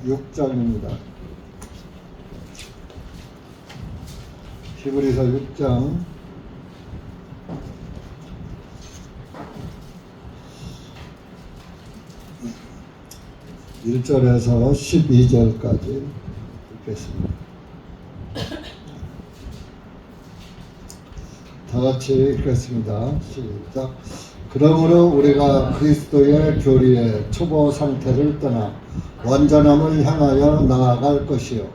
6장입니다. 히브리서 6장 1절에서 12절까지 읽겠습니다. 다 같이 읽겠습니다. 시작. 그러므로 우리가 그리스도의 교리의 초보 상태를 떠나 완전함을 향하여 나아갈 것이요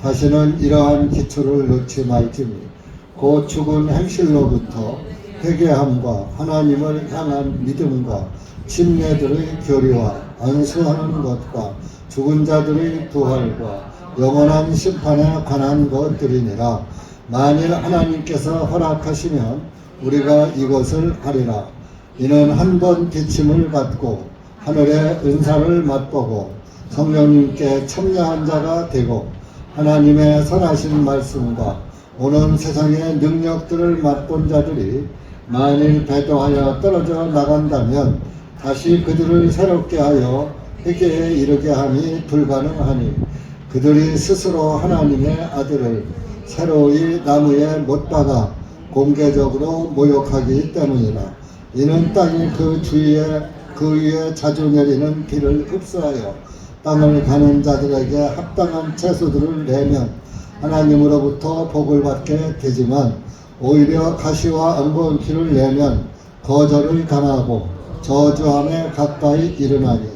다시는 이러한 기초를 놓지 말지니 곧 죽은 행실로부터 회개함과 하나님을 향한 믿음과 침례들의 교리와 안수하는 것과 죽은 자들의 부활과 영원한 심판에 관한 것들이니라. 만일 하나님께서 허락하시면 우리가 이것을 하리라. 이는 한 번 기침을 받고 하늘의 은사를 맛보고 성령님께 참여한 자가 되고 하나님의 선하신 말씀과 오는 세상의 능력들을 맛본 자들이 만일 배도하여 떨어져 나간다면 다시 그들을 새롭게 하여 회개에 이르게 함이 불가능하니 그들이 스스로 하나님의 아들을 새로이 나무에 못 박아 공개적으로 모욕하기 때문이라. 이는 땅이 그 위에 자주 내리는 비를 흡수하여 땅을 가는 자들에게 합당한 채소들을 내면 하나님으로부터 복을 받게 되지만 오히려 가시와 엉거운 비를 내면 거절을 당하고 저주함에 가까이 이르나니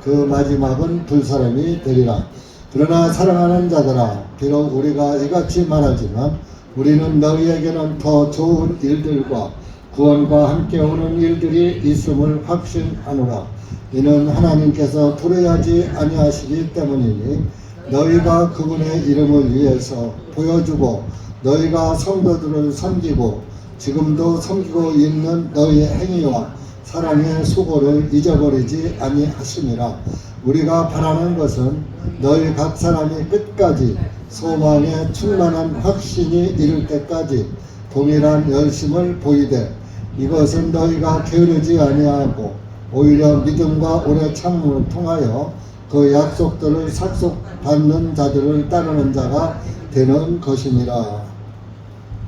그 마지막은 불사름이 되리라. 그러나 사랑하는 자들아, 비록 우리가 이같이 말하지만 우리는 너희에게는 더 좋은 일들과 구원과 함께 오는 일들이 있음을 확신하노라. 이는 하나님께서 도래하지 아니하시기 때문이니 너희가 그분의 이름을 위해서 보여주고 너희가 성도들을 섬기고 지금도 섬기고 있는 너희의 행위와 사랑의 수고를 잊어버리지 아니하심이라. 우리가 바라는 것은 너희 각 사람이 끝까지 소망에 충만한 확신이 이를 때까지 동일한 열심을 보이되 이것은 너희가 게으르지 아니하고 오히려 믿음과 오래 참음을 통하여 그 약속들을 삭속받는 자들을 따르는 자가 되는 것이니라.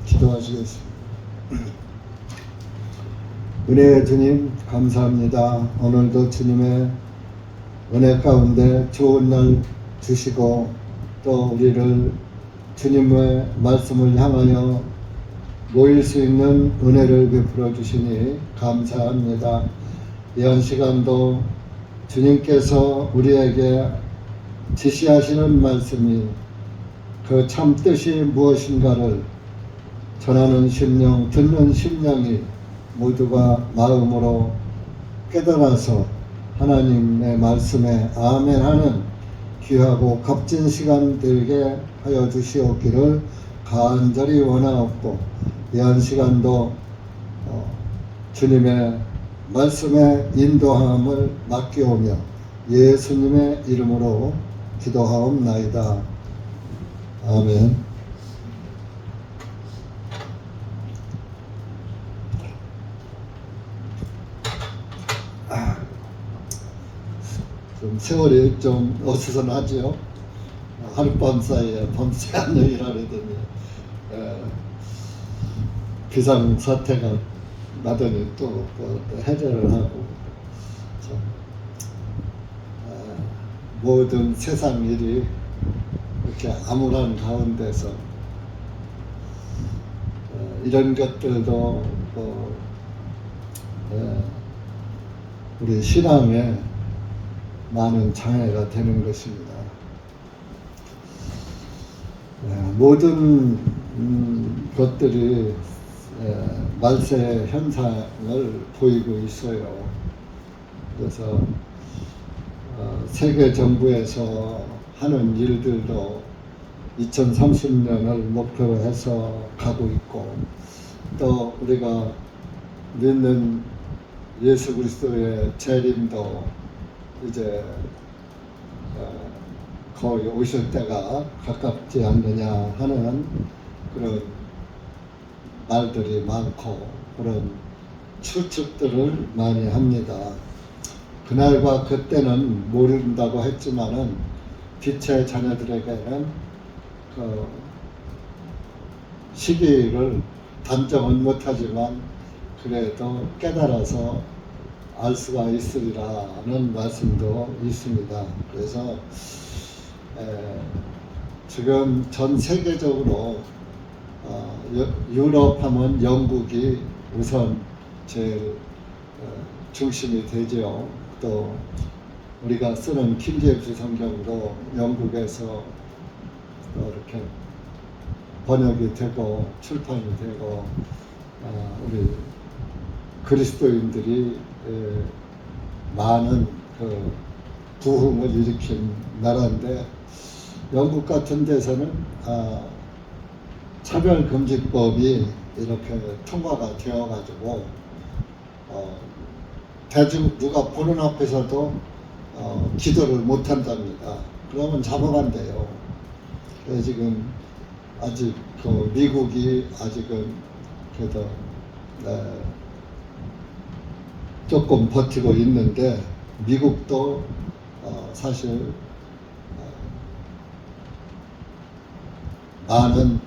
기도하시겠습니다. 은혜의 주님 감사합니다. 오늘도 주님의 은혜 가운데 좋은 날 주시고 또 우리를 주님의 말씀을 향하여 모일 수 있는 은혜를 베풀어 주시니 감사합니다. 이한 시간도 주님께서 우리에게 지시하시는 말씀이 그 참 뜻이 무엇인가를 전하는 심령, 듣는 심령이 모두가 마음으로 깨달아서 하나님의 말씀에 아멘하는 귀하고 값진 시간 되게 하여 주시옵기를 간절히 원하옵고 이한 시간도 주님의 말씀의 인도함을 맡기오며 예수님의 이름으로 기도하옵나이다. 아멘. 좀 세월이 좀 어수선하죠. 하룻밤 사이에 밤새 안녕이라 그러더니 비상사태가 나더니 또 해제를 하고 모든 세상 일이 이렇게 암울한 가운데서 이런 것들도 우리 신앙에 많은 장애가 되는 것입니다. 모든 것들이 말세 현상을 보이고 있어요. 그래서 세계 정부에서 하는 일들도 2030년을 목표로 해서 가고 있고 또 우리가 믿는 예수 그리스도의 재림도 이제 거의 오실 때가 가깝지 않느냐 하는 그런 말들이 많고 그런 추측들을 많이 합니다. 그날과 그때는 모른다고 했지만은 빛의 자녀들에게는 그 시기를 단정은 못하지만 그래도 깨달아서 알 수가 있으리라는 말씀도 있습니다. 그래서 지금 전 세계적으로 유럽 하면 영국이 우선 제일 중심이 되죠. 또 우리가 쓰는 킹제임스 성경도 영국에서 또 이렇게 번역이 되고 출판이 되고 우리 그리스도인들이 많은 그 부흥을 일으킨 나라인데 영국 같은 데서는 차별금지법이 이렇게 통과가 되어가지고 대중 누가 보는 앞에서도 기도를 못한답니다. 그러면 잡아간대요. 그래서 지금 아직 그 미국이 아직은 그래도 조금 버티고 있는데 미국도 사실 많은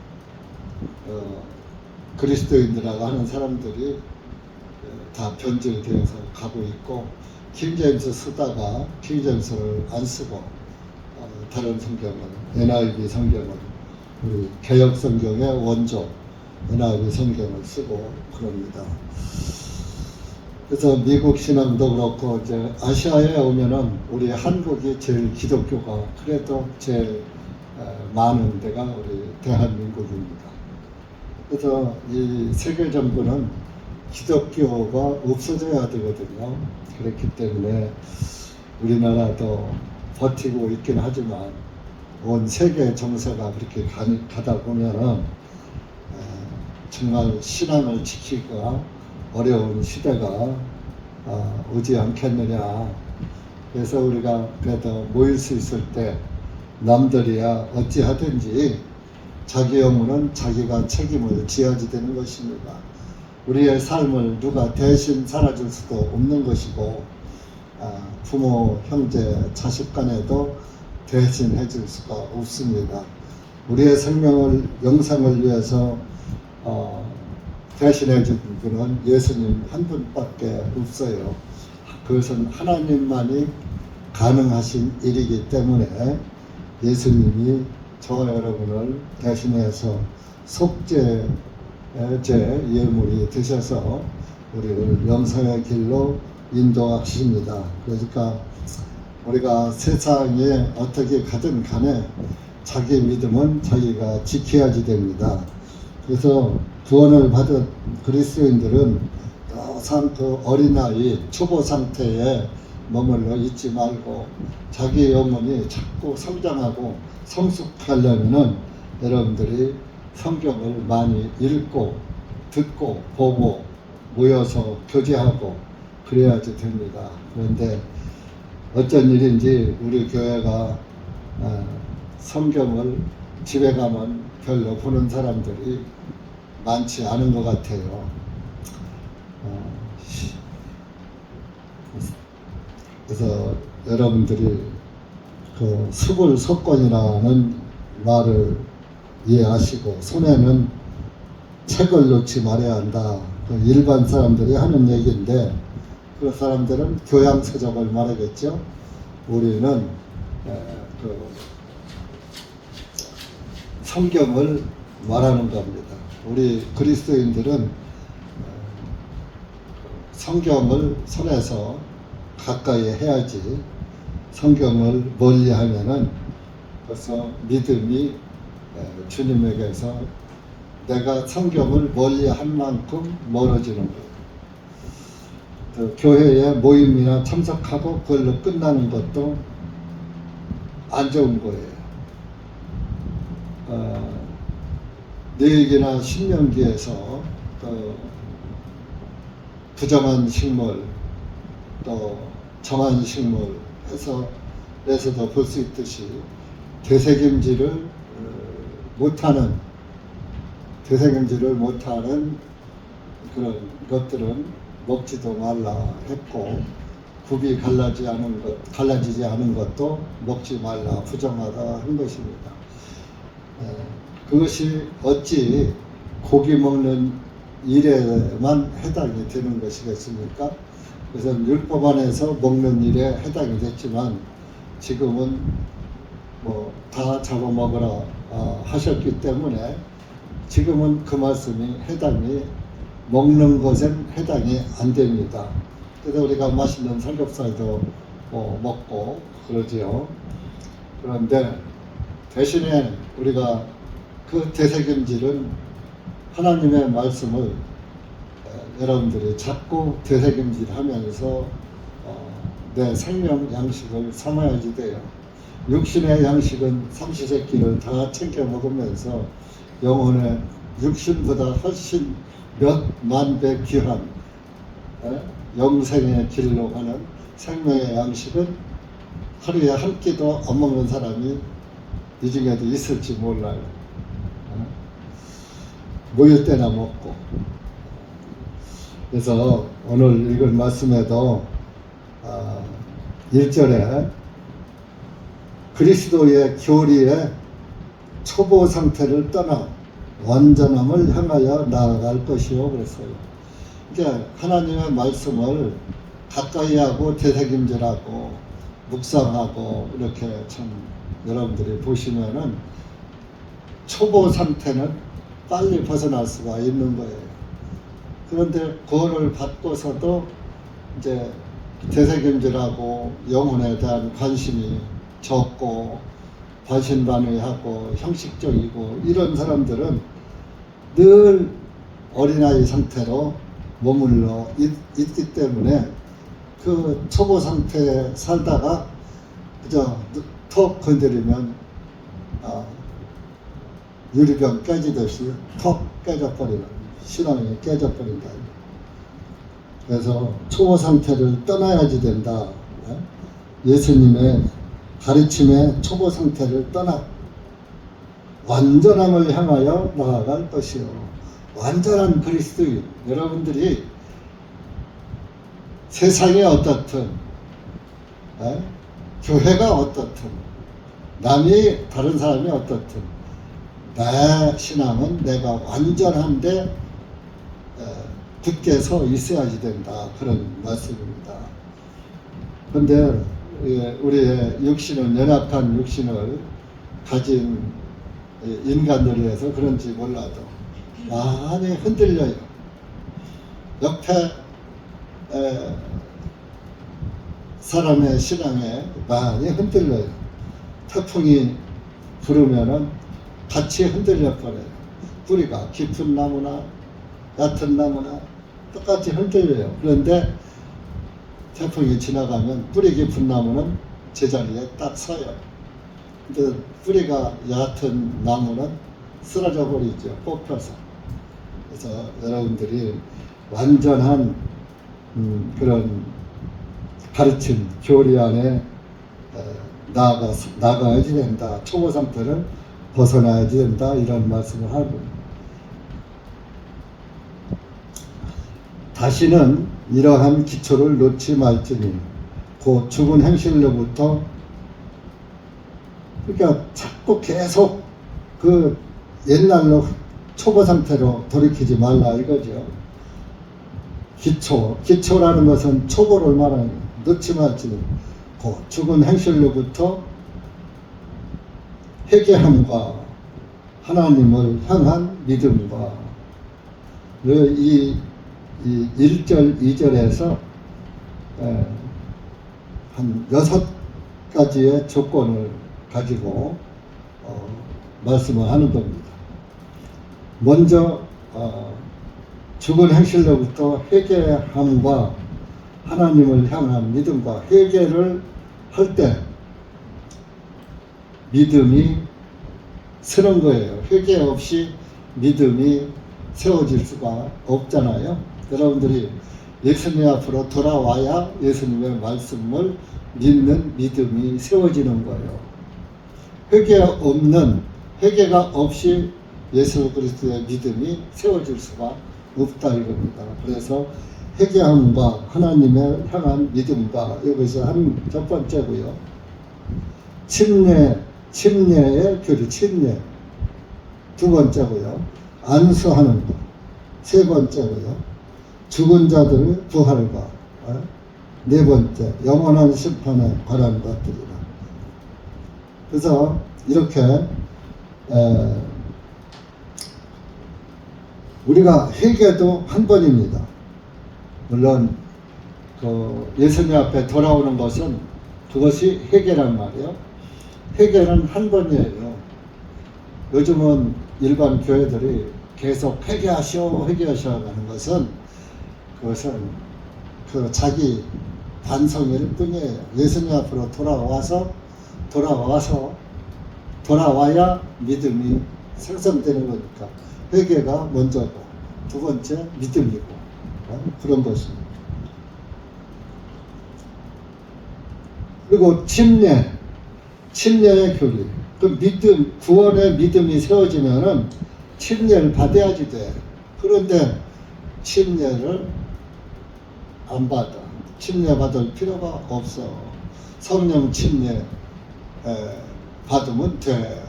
그리스도인들하고 하는 사람들이 다 변질되어서 가고 있고 킹제임스 쓰다가 킹제임스를 안 쓰고 다른 성경은 NIV 성경은 우리 개역 성경의 원조 NIV 성경을 쓰고 그럽니다. 그래서 미국 신앙도 그렇고 이제 아시아에 오면은 우리 한국이 제일 기독교가 그래도 제일 많은 데가 우리 대한민국입니다. 그래서 이 세계 정부는 기독교가 없어져야 되거든요. 그렇기 때문에 우리나라도 버티고 있긴 하지만 온 세계 정세가 그렇게 가다 보면은 정말 신앙을 지키기가 어려운 시대가 오지 않겠느냐. 그래서 우리가 그래도 모일 수 있을 때 남들이야 어찌하든지 자기 영혼은 자기가 책임을 지어야지 되는 것입니다. 우리의 삶을 누가 대신 살아줄 수도 없는 것이고 부모, 형제, 자식 간에도 대신 해줄 수가 없습니다. 우리의 생명을 영생을 위해서 대신해 준 분은 예수님 한 분밖에 없어요. 그것은 하나님만이 가능하신 일이기 때문에 예수님이 저와 여러분을 대신해서 속죄 예물이 되셔서 우리를 영생의 길로 인도하십니다. 그러니까 우리가 세상에 어떻게 가든 간에 자기 믿음은 자기가 지켜야지 됩니다. 그래서 구원을 받은 그리스도인들은 항상 그 어린아이 초보 상태에 머물러 있지 말고 자기 영혼이 자꾸 성장하고 성숙하려면은 여러분들이 성경을 많이 읽고 듣고 보고 모여서 교제하고 그래야지 됩니다. 그런데 어쩐 일인지 우리 교회가 성경을 집에 가면 별로 보는 사람들이 많지 않은 것 같아요. 그래서 여러분들이 그 수불석권이라는 말을 이해하시고 손에는 책을 놓지 말아야 한다. 그 일반 사람들이 하는 얘기인데 그 사람들은 교양서적을 말하겠죠. 우리는 그 성경을 말하는 겁니다. 우리 그리스도인들은 성경을 손에서 가까이 해야지 성경을 멀리 하면은 벌써 믿음이 주님에게서 내가 성경을 멀리 한 만큼 멀어지는 거예요. 교회에 모임이나 참석하고 그걸로 끝나는 것도 안 좋은 거예요. 뇌기나 신명기에서 또 부정한 식물 또 정한 식물 해서도 볼 수 있듯이 되새김질을 못하는 그런 것들은 먹지도 말라 했고 굽이 갈라지지 않은 것도 먹지 말라 부정하다 한 것입니다. 그것이 어찌 고기 먹는 일에만 해당이 되는 것이겠습니까? 그래서 율법 안에서 먹는 일에 해당이 됐지만 지금은 뭐 다 잡아먹으라 하셨기 때문에 지금은 그 말씀이 먹는 것엔 해당이 안 됩니다. 그래서 우리가 맛있는 삼겹살도 먹고 그러지요. 그런데 대신에 우리가 그 되새김질은 하나님의 말씀을 여러분들이 자꾸 되새김질하면서 내 생명 양식을 삼아야지 돼요. 육신의 양식은 삼시세끼를 다 챙겨 먹으면서 영혼의 육신보다 훨씬 몇만 배 귀한 영생의 길로 가는 생명의 양식은 하루에 한 끼도 안 먹는 사람이 이 중에도 있을지 몰라요. 모일 때나 먹고. 그래서 오늘 읽은 말씀에도 1절에 그리스도의 교리의 초보 상태를 떠나 완전함을 향하여 나아갈 것이요 그랬어요. 그러니까 하나님의 말씀을 가까이 하고 되새김질하고 묵상하고 이렇게 참 여러분들이 보시면은 초보 상태는 빨리 벗어날 수가 있는 거예요. 그런데 그거를 받고서도 이제 되새김질하고 영혼에 대한 관심이 적고 반신반의하고 형식적이고 이런 사람들은 늘 어린아이 상태로 머물러 있기 때문에 그 초보 상태에 살다가 그저 턱 건드리면 유리병 깨지듯이 턱 깨져버리는 신앙이 깨져버린다. 그래서 초보 상태를 떠나야지 된다. 예수님의 가르침의 초보 상태를 떠나 완전함을 향하여 나아갈 것이요. 완전한 그리스도인 여러분들이 세상이 어떻든 교회가 어떻든 남이 다른 사람이 어떻든 내 신앙은 내가 완전한데 굳게 서 있어야지 된다. 그런 말씀입니다. 그런데 우리의 육신은 연약한 육신을 가진 인간들이라서 그런지 몰라도 많이 흔들려요. 옆에 사람의 신앙에 많이 흔들려요. 태풍이 불으면은 같이 흔들려 버려요. 뿌리가 깊은 나무나 얕은 나무나 똑같이 흔들려요. 그런데 태풍이 지나가면 뿌리 깊은 나무는 제자리에 딱 서요. 근데 뿌리가 얕은 나무는 쓰러져 버리죠. 뽑혀서. 그래서 여러분들이 완전한 그런 가르침, 교리 안에 나가야지 된다. 초보 상태를 벗어나야지 된다. 이런 말씀을 하고 다시는 이러한 기초를 놓지 말지니 곧 죽은 행실로부터 그러니까 자꾸 계속 그 옛날로 초보 상태로 돌이키지 말라 이거죠. 기초라는 것은 초보를 말하는 놓지 말지니 곧 죽은 행실로부터 회개함과 하나님을 향한 믿음과 이 1절, 2절에서 한 6가지의 조건을 가지고 말씀을 하는 겁니다. 먼저 죽은 행실로부터 회개함과 하나님을 향한 믿음과 회개를 할 때 믿음이 서는 거예요. 회개 없이 믿음이 세워질 수가 없잖아요. 여러분들이 예수님 앞으로 돌아와야 예수님의 말씀을 믿는 믿음이 세워지는 거예요. 회개가 없이 예수 그리스도의 믿음이 세워질 수가 없다 이겁니다. 그래서 회개함과 하나님의 향한 믿음과 여기서 한 첫 번째고요. 침례의 교리, 침례 두 번째고요. 안수하는 것 세 번째고요. 죽은 자들의 부활과 네 번째, 영원한 심판에 관한 것들이라. 그래서 이렇게 우리가 회개도 한 번입니다. 물론 그 예수님 앞에 돌아오는 것은 그것이 회개란 말이에요. 회개는 한 번이에요. 요즘은 일반 교회들이 계속 회개하시오 하는 것은 그것은 그 자기 반성일 뿐이에요. 예수님 앞으로 돌아와야 믿음이 생성되는 거니까 회개가 먼저고 두 번째 믿음이고 그런 것입니다. 그리고 침례의 교리. 그 믿음, 구원의 믿음이 세워지면은 침례를 받아야지 돼. 그런데 침례를 안 받아. 침례 받을 필요가 없어. 성령 침례 받으면 돼.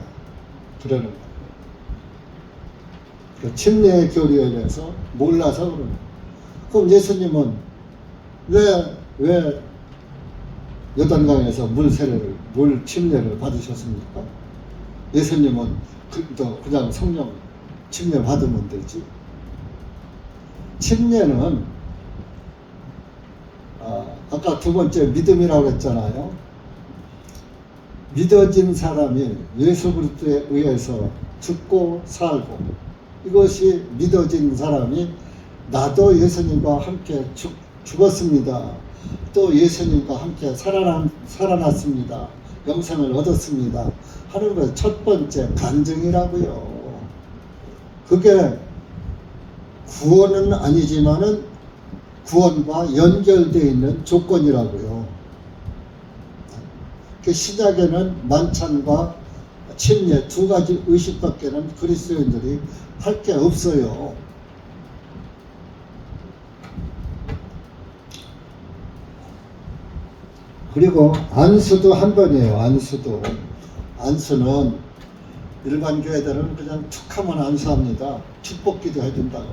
그러는 거야. 그 침례의 교리에 대해서 몰라서 그러는 거야. 그럼 예수님은 왜 요단강에서 물 침례를 받으셨습니까? 예수님은 그냥 성령 침례 받으면 되지. 침례는 아까 두 번째 믿음이라고 했잖아요. 믿어진 사람이 예수 그리스도에 의해서 죽고 살고, 이것이 믿어진 사람이 나도 예수님과 함께 죽었습니다. 또 예수님과 함께 살아났습니다. 영생을 얻었습니다. 하는 것 첫 번째 간증이라고요. 그게 구원은 아니지만은 구원과 연결되어 있는 조건이라고요. 그 신약에는 만찬과 침례 두 가지 의식밖에는 그리스도인들이 할 게 없어요. 그리고 안수도 한 번이에요. 안수는 일반 교회들은 그냥 툭하면 안수합니다. 축복기도 해준다고.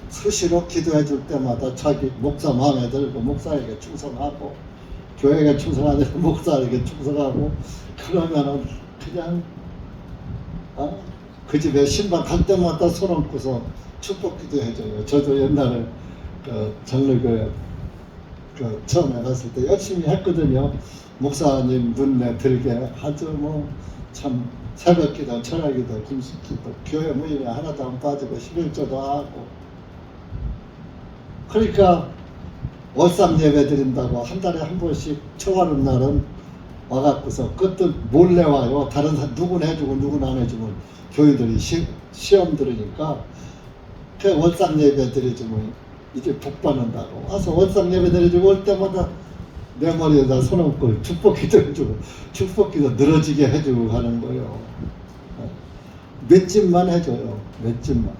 수시로 기도해 줄 때마다 자기 목사 마음에 들고 목사에게 충성하고, 교회에 충성하지 목사에게 충성하고, 그러면은 그냥 그 집에 신방 갈 때마다 손 얹고서 축복기도 해줘요. 저도 옛날에 장로교회 처음에 갔을 때 열심히 했거든요. 목사님 눈에 들게 아주 참 새벽기도, 철야기도, 금식기도, 교회 모임에 하나도 안 빠지고 11조도 하고. 그러니까 월삼 예배 드린다고 한 달에 한 번씩 초하는 날은 와갖고서 그것도 몰래 와요. 다른 사람 누군 해주고 누군 안 해주면 교회들이 시험 들으니까 그 월삼 예배 드려주면 이제 복 받는다고 와서 월삼 예배 드려주고 올 때마다 내 머리에다 손 얹고 축복기도 해주고 축복기도 늘어지게 해주고 하는 거예요. 몇 집만 해줘요. 몇 집만.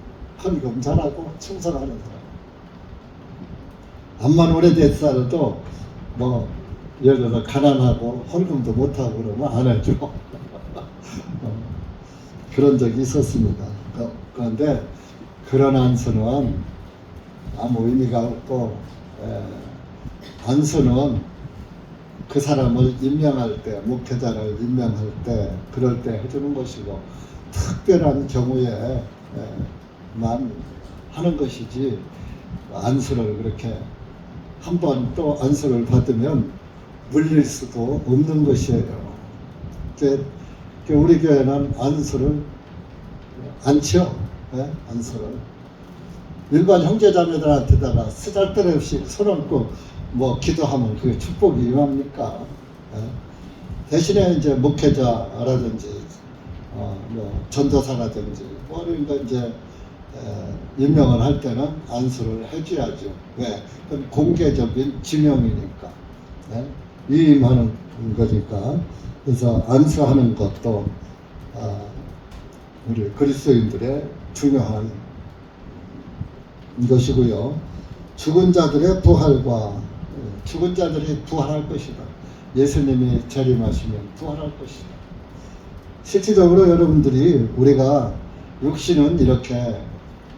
헌금 잘하고 충성하는 사람. 암만 오래됐어도 예를 들어서 가난하고 헌금도 못하고 그러면 안 해줘. 그런 적이 있었습니다. 그런데 그런 안수는 아무 의미가 없고, 안수는 그 사람을 임명할 때, 목회자를 임명할 때, 그럴 때 해주는 것이고, 특별한 경우에만 하는 것이지, 안수를 그렇게 한 번 또 안수를 받으면 물릴 수도 없는 것이에요. 우리 교회는 안수를 안 치요. 안수를. 일반 형제자매들한테다가 쓰잘데없이 손 얹고 기도하면 그게 축복이 임합니까? 대신에 이제 목회자라든지 전도사라든지 그러니까 이제 임명을 할 때는 안수를 해줘야죠. 왜? 그건 공개적인 지명이니까, 위임하는 거니까. 그래서 안수하는 것도 우리 그리스도인들의 중요한 것이고요. 죽은 자들의 부활과 죽은 자들이 부활할 것이다. 예수님이 재림하시면 부활할 것이다. 실질적으로 여러분들이 우리가 육신은 이렇게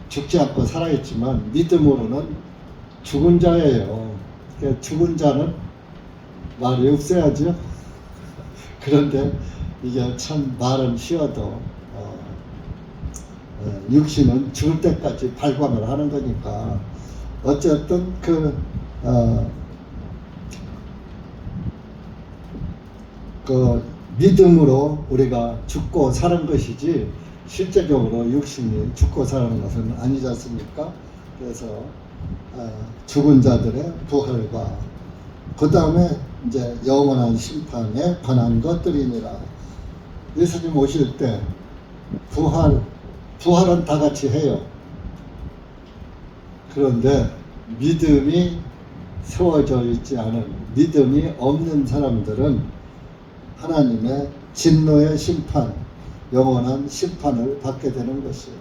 죽지 않고 살아있지만 믿음으로는 죽은 자예요. 그러니까 죽은 자는 말이 없어야죠. 그런데 이게 참 말은 쉬워도 육신은 죽을 때까지 발광을 하는 거니까 어쨌든 그 믿음으로 우리가 죽고 사는 것이지 실제적으로 육신이 죽고 사는 것은 아니지 않습니까? 그래서 죽은 자들의 부활과 그 다음에 이제 영원한 심판에 관한 것들이니라. 예수님 오실 때 부활은 다 같이 해요. 그런데 믿음이 세워져 있지 않은, 믿음이 없는 사람들은 하나님의 진노의 심판, 영원한 심판을 받게 되는 것이에요.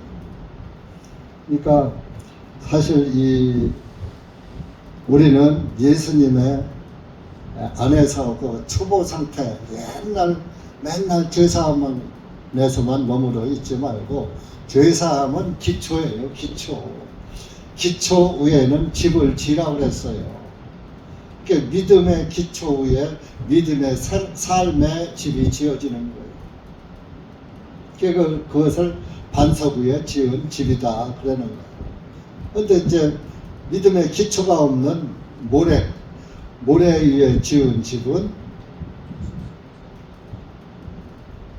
그러니까 사실 우리는 예수님의 안에서 그 초보 상태, 맨날 죄사함에서만 머물러 있지 말고, 죄사함은 기초예요. 기초 위에는 집을 지라고 그랬어요. 그러니까 믿음의 기초 위에 믿음의 삶의 집이 지어지는 거예요. 그러니까 그것을 반석 위에 지은 집이다 그러는 거예요. 그런데 이제 믿음의 기초가 없는 모래 위에 지은 집은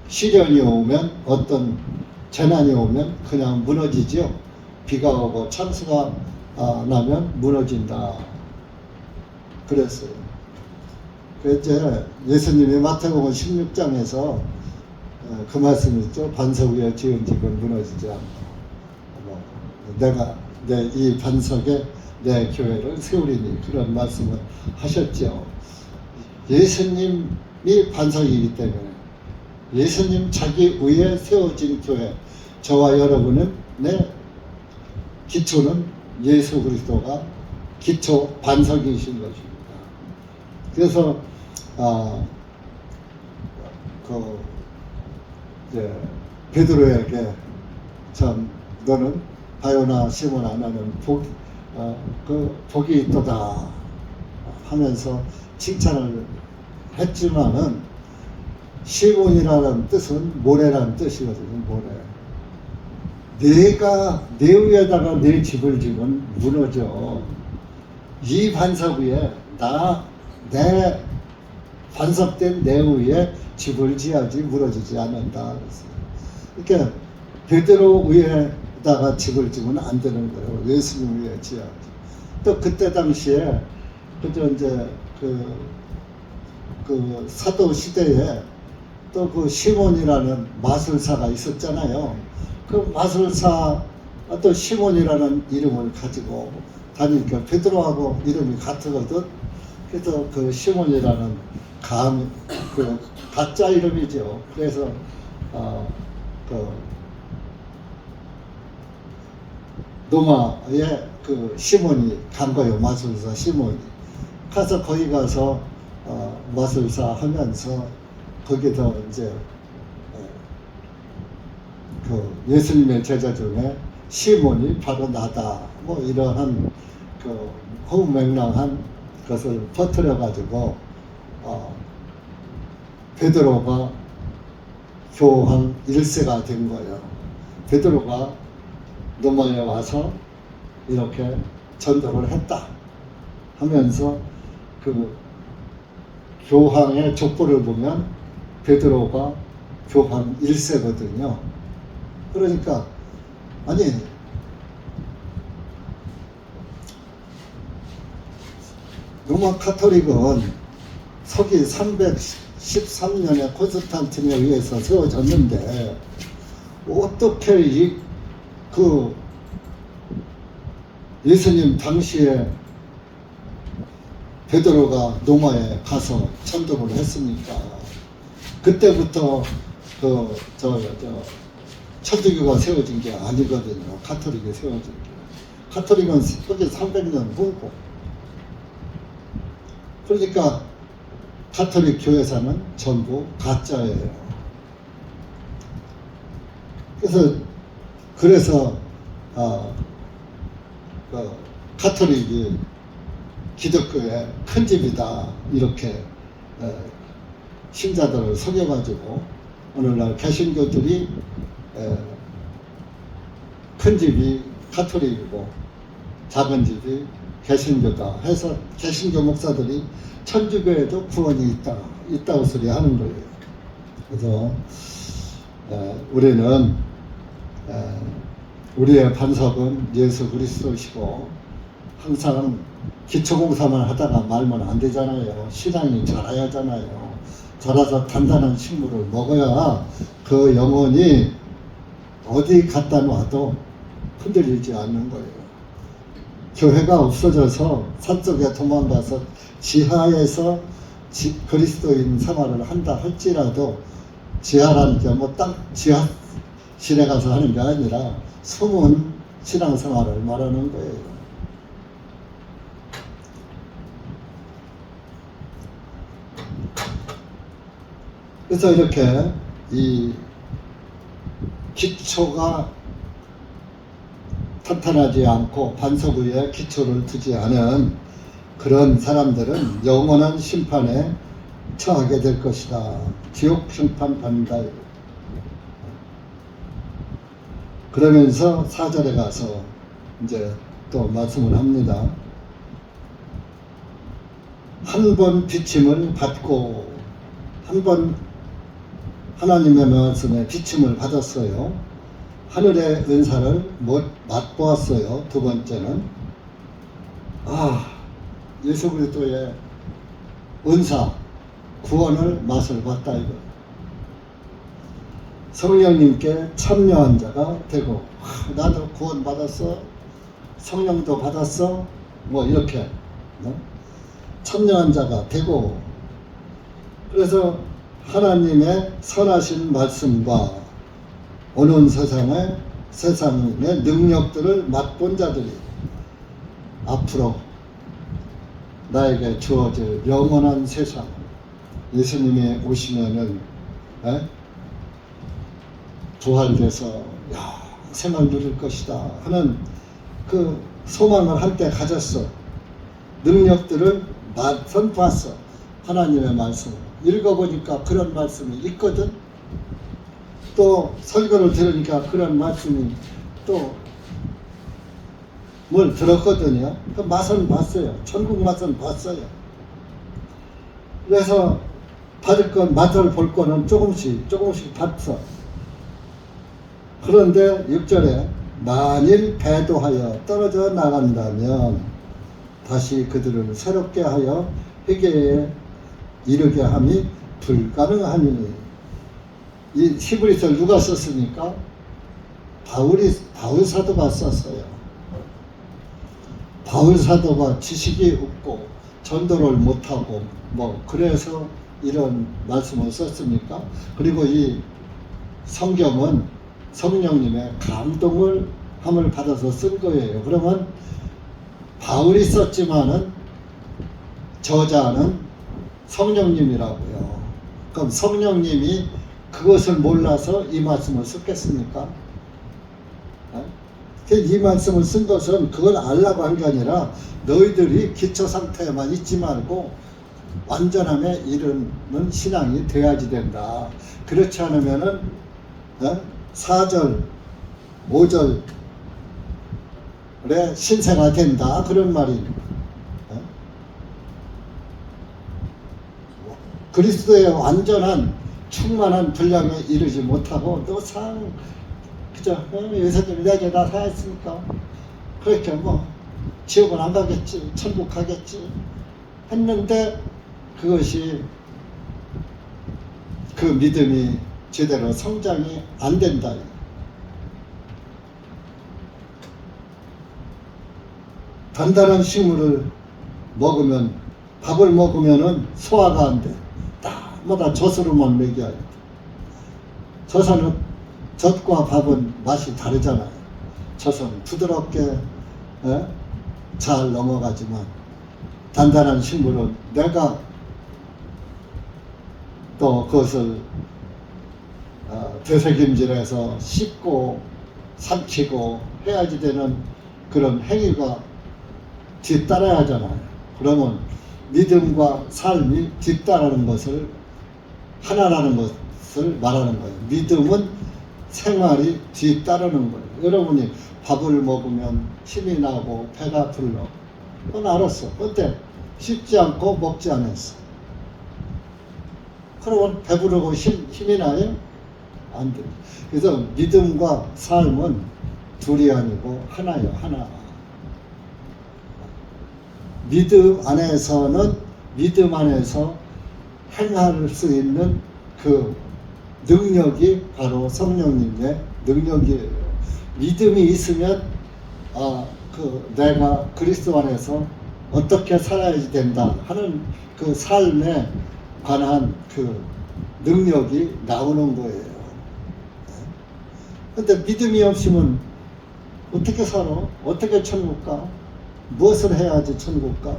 시련이 오면, 어떤 재난이 오면 그냥 무너지죠. 비가 오고 참수가 나면 무너진다 그랬어요. 그 이제 예수님이 마태복음 16장에서 그 말씀 있죠. 반석 위에 지은 집은 무너지지 않고 내가 이 반석에 내 교회를 세우리니, 그런 말씀을 하셨죠. 예수님이 반석이기 때문에 예수님 자기 위에 세워진 교회, 저와 여러분은 기초는 예수 그리스도가 기초 반석이신 것입니다. 그래서 베드로에게 참 너는 바요나 시몬아 나는 복이 있도다 하면서 칭찬을 했지만은, 시몬이라는 뜻은 모래라는 뜻이거든요. 모래. 내가 내 위에다가 내 집을 지면 무너져. 이 반석 위에 내 반석된 내 위에 집을 지어야지 무너지지 않는다. 그러니까 베드로 위에다가 집을 지면 안 되는 거예요. 예수님 위에 지어야지. 또 그때 당시에 그저 이제 그 사도 시대에 또 그 시몬이라는 마술사가 있었잖아요. 그 마술사 또 시몬이라는 이름을 가지고 다니니까 베드로하고 이름이 같거든. 그래서 그 시몬이라는 가짜 이름이죠. 그래서 노마에 그 시몬이 간 거예요. 마술사 시몬이 가서 거기 가서 마술사 하면서 거기서 이제 그 예수님의 제자 중에 시몬이 바로 나다, 뭐 이러한 그 허무맹랑한 것을 퍼뜨려 가지고 베드로가 교황 1세가 된 거예요. 베드로가 노마에 와서 이렇게 전도를 했다 하면서 그 교황의 족보를 보면 베드로가 교황 1세거든요. 그러니까 아니 로마 카톨릭은 서기 313년에 콘스탄틴에 의해서 세워졌는데 어떻게 그 예수님 당시에 베드로가 노마에 가서 전도를 했습니까? 그때부터 천주교가 세워진 게 아니거든요. 카톨릭이 세워진 게. 가톨릭은 여기 300년 후고. 그러니까 가톨릭 교회사는 전부 가짜예요. 그래서 가톨릭이 기독교의 큰 집이다 이렇게 신자들을 속여가지고 오늘날 개신교들이 큰 집이 가톨릭이고 작은 집이 개신교다 해서 개신교 목사들이 천주교에도 구원이 있다고 소리 하는 거예요. 그래서 우리는 우리의 반석은 예수 그리스도시고 항상 기초공사만 하다가 말면 안 되잖아요. 신앙이 자라야 하잖아요. 자라서 단단한 식물을 먹어야 그 영혼이 어디 갖다 놔도 흔들리지 않는 거예요. 교회가 없어져서 산속에 도망가서 지하에서 그리스도인 생활을 한다 할지라도 지하라는 게 뭐 딱 지하실에 가서 하는 게 아니라 숨은 신앙생활을 말하는 거예요. 그래서 이렇게 이 기초가 탄탄하지 않고 반석 위에 기초를 두지 않은 그런 사람들은 영원한 심판에 처하게 될 것이다. 지옥 심판 받는다. 그러면서 4절에 가서 이제 또 말씀을 합니다. 한 번 비침을 받고 한 번 하나님의 말씀에 비침을 받았어요. 하늘의 은사를 맛보았어요. 두 번째는 예수 그리스도의 은사 구원을 맛을 봤다 이거. 성령님께 참여한 자가 되고 나도 구원 받았어. 성령도 받았어. 뭐 이렇게 참여한 자가 되고 그래서 하나님의 선하신 말씀과 오는 세상의 능력들을 맛본 자들이 앞으로 나에게 주어질 영원한 세상 예수님이 오시면은 부활돼서 생을 누릴 것이다 하는 그 소망을 한때 가졌어. 능력들을 선포했어. 하나님의 말씀 읽어보니까 그런 말씀이 있거든. 또 설교를 들으니까 그런 말씀이 또 뭘 들었거든요. 그 맛은 봤어요. 천국 맛은 봤어요. 그래서 받을 건 맛을 볼 거는 조금씩 봤어. 그런데 6절에 만일 배도하여 떨어져 나간다면 다시 그들을 새롭게 하여 회개에 이르게 함이 불가능하니. 이 히브리서를 누가 썼습니까? 바울 사도가 썼어요. 바울 사도가 지식이 없고 전도를 못하고 그래서 이런 말씀을 썼습니까? 그리고 이 성경은 성령님의 감동을 함을 받아서 쓴 거예요. 그러면 바울이 썼지만은 저자는 성령님이라고요. 그럼 성령님이 그것을 몰라서 이 말씀을 썼겠습니까? 이 말씀을 쓴 것은 그걸 알라고 한 게 아니라 너희들이 기초 상태에만 있지 말고 완전함에 이르는 신앙이 돼야지 된다. 그렇지 않으면은 4절, 5절에 신세가 된다. 그런 말이. 그리스도의 완전한 충만한 분량에 이르지 못하고 노상 그저 예수님 내게 다 사했으니까 그렇게 지옥은 안 가겠지 천국 가겠지 했는데 그것이 그 믿음이 제대로 성장이 안 된다. 단단한 식물을 먹으면 밥을 먹으면은 소화가 안 돼. 따마다 젖으로만 먹여야 돼. 젖은 젖과 밥은 맛이 다르잖아요. 젖은 부드럽게 예? 잘 넘어가지만 단단한 식물은 내가 또 그것을 되새김질해서 씻고 삼키고 해야지 되는 그런 행위가 뒤따라야 하잖아요. 그러면 믿음과 삶이 뒤따르는 것을 하나라는 것을 말하는 거예요. 믿음은 생활이 뒤따르는 거예요. 여러분이 밥을 먹으면 힘이 나고 배가 불러. 그건 알았어. 근데 씻지 않고 먹지 않았어. 그러면 배부르고 힘이 나요? 안 돼. 그래서 믿음과 삶은 둘이 아니고 하나요, 하나. 믿음 안에서 행할 수 있는 그 능력이 바로 성령님의 능력이에요. 믿음이 있으면 내가 그리스도 안에서 어떻게 살아야지 된다 하는 그 삶에 관한 그 능력이 나오는 거예요. 근데 믿음이 없으면 어떻게 살아? 어떻게 천국 가? 무엇을 해야지 천국 가?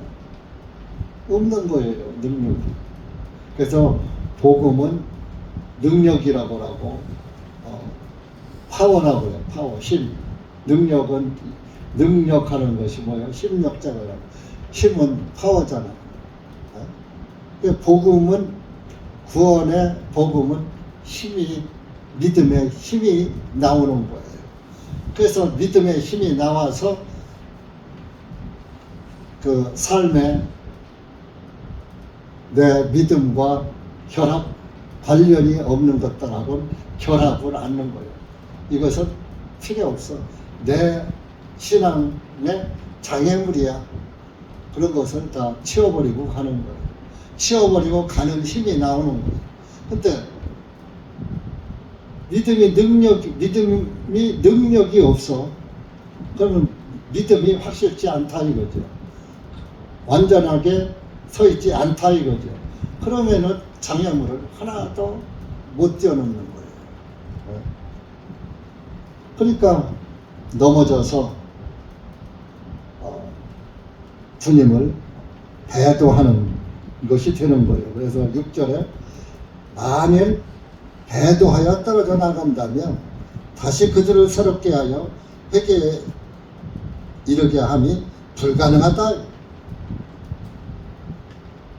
없는 거예요, 능력이. 그래서 복음은 능력이라고 하고 파워라고 해요. 파워, 힘. 능력은 능력하는 것이 뭐예요? 힘력자라고. 힘은 파워잖아요. 복음은 구원의 복음은 힘이 믿음의 힘이 나오는 거예요. 그래서 믿음의 힘이 나와서 그 삶에 내 믿음과 결합, 관련이 없는 것들하고는 결합을 않는 거예요. 이것은 필요 없어. 내 신앙의 장애물이야. 그런 것을 다 치워버리고 가는 거예요. 치워버리고 가는 힘이 나오는 거예요. 근데 믿음이 능력이 없어. 그러면 믿음이 확실치 않다 이거죠. 완전하게 서 있지 않다 이거죠. 그러면은 장애물을 하나도 못 뛰어넘는 거예요. 그러니까 넘어져서 주님을 배도하는 것이 되는 거예요. 그래서 6절에 만일 배도하여 떨어져 나간다면 다시 그들을 새롭게 하여 회개에 이르게 함이 불가능하다.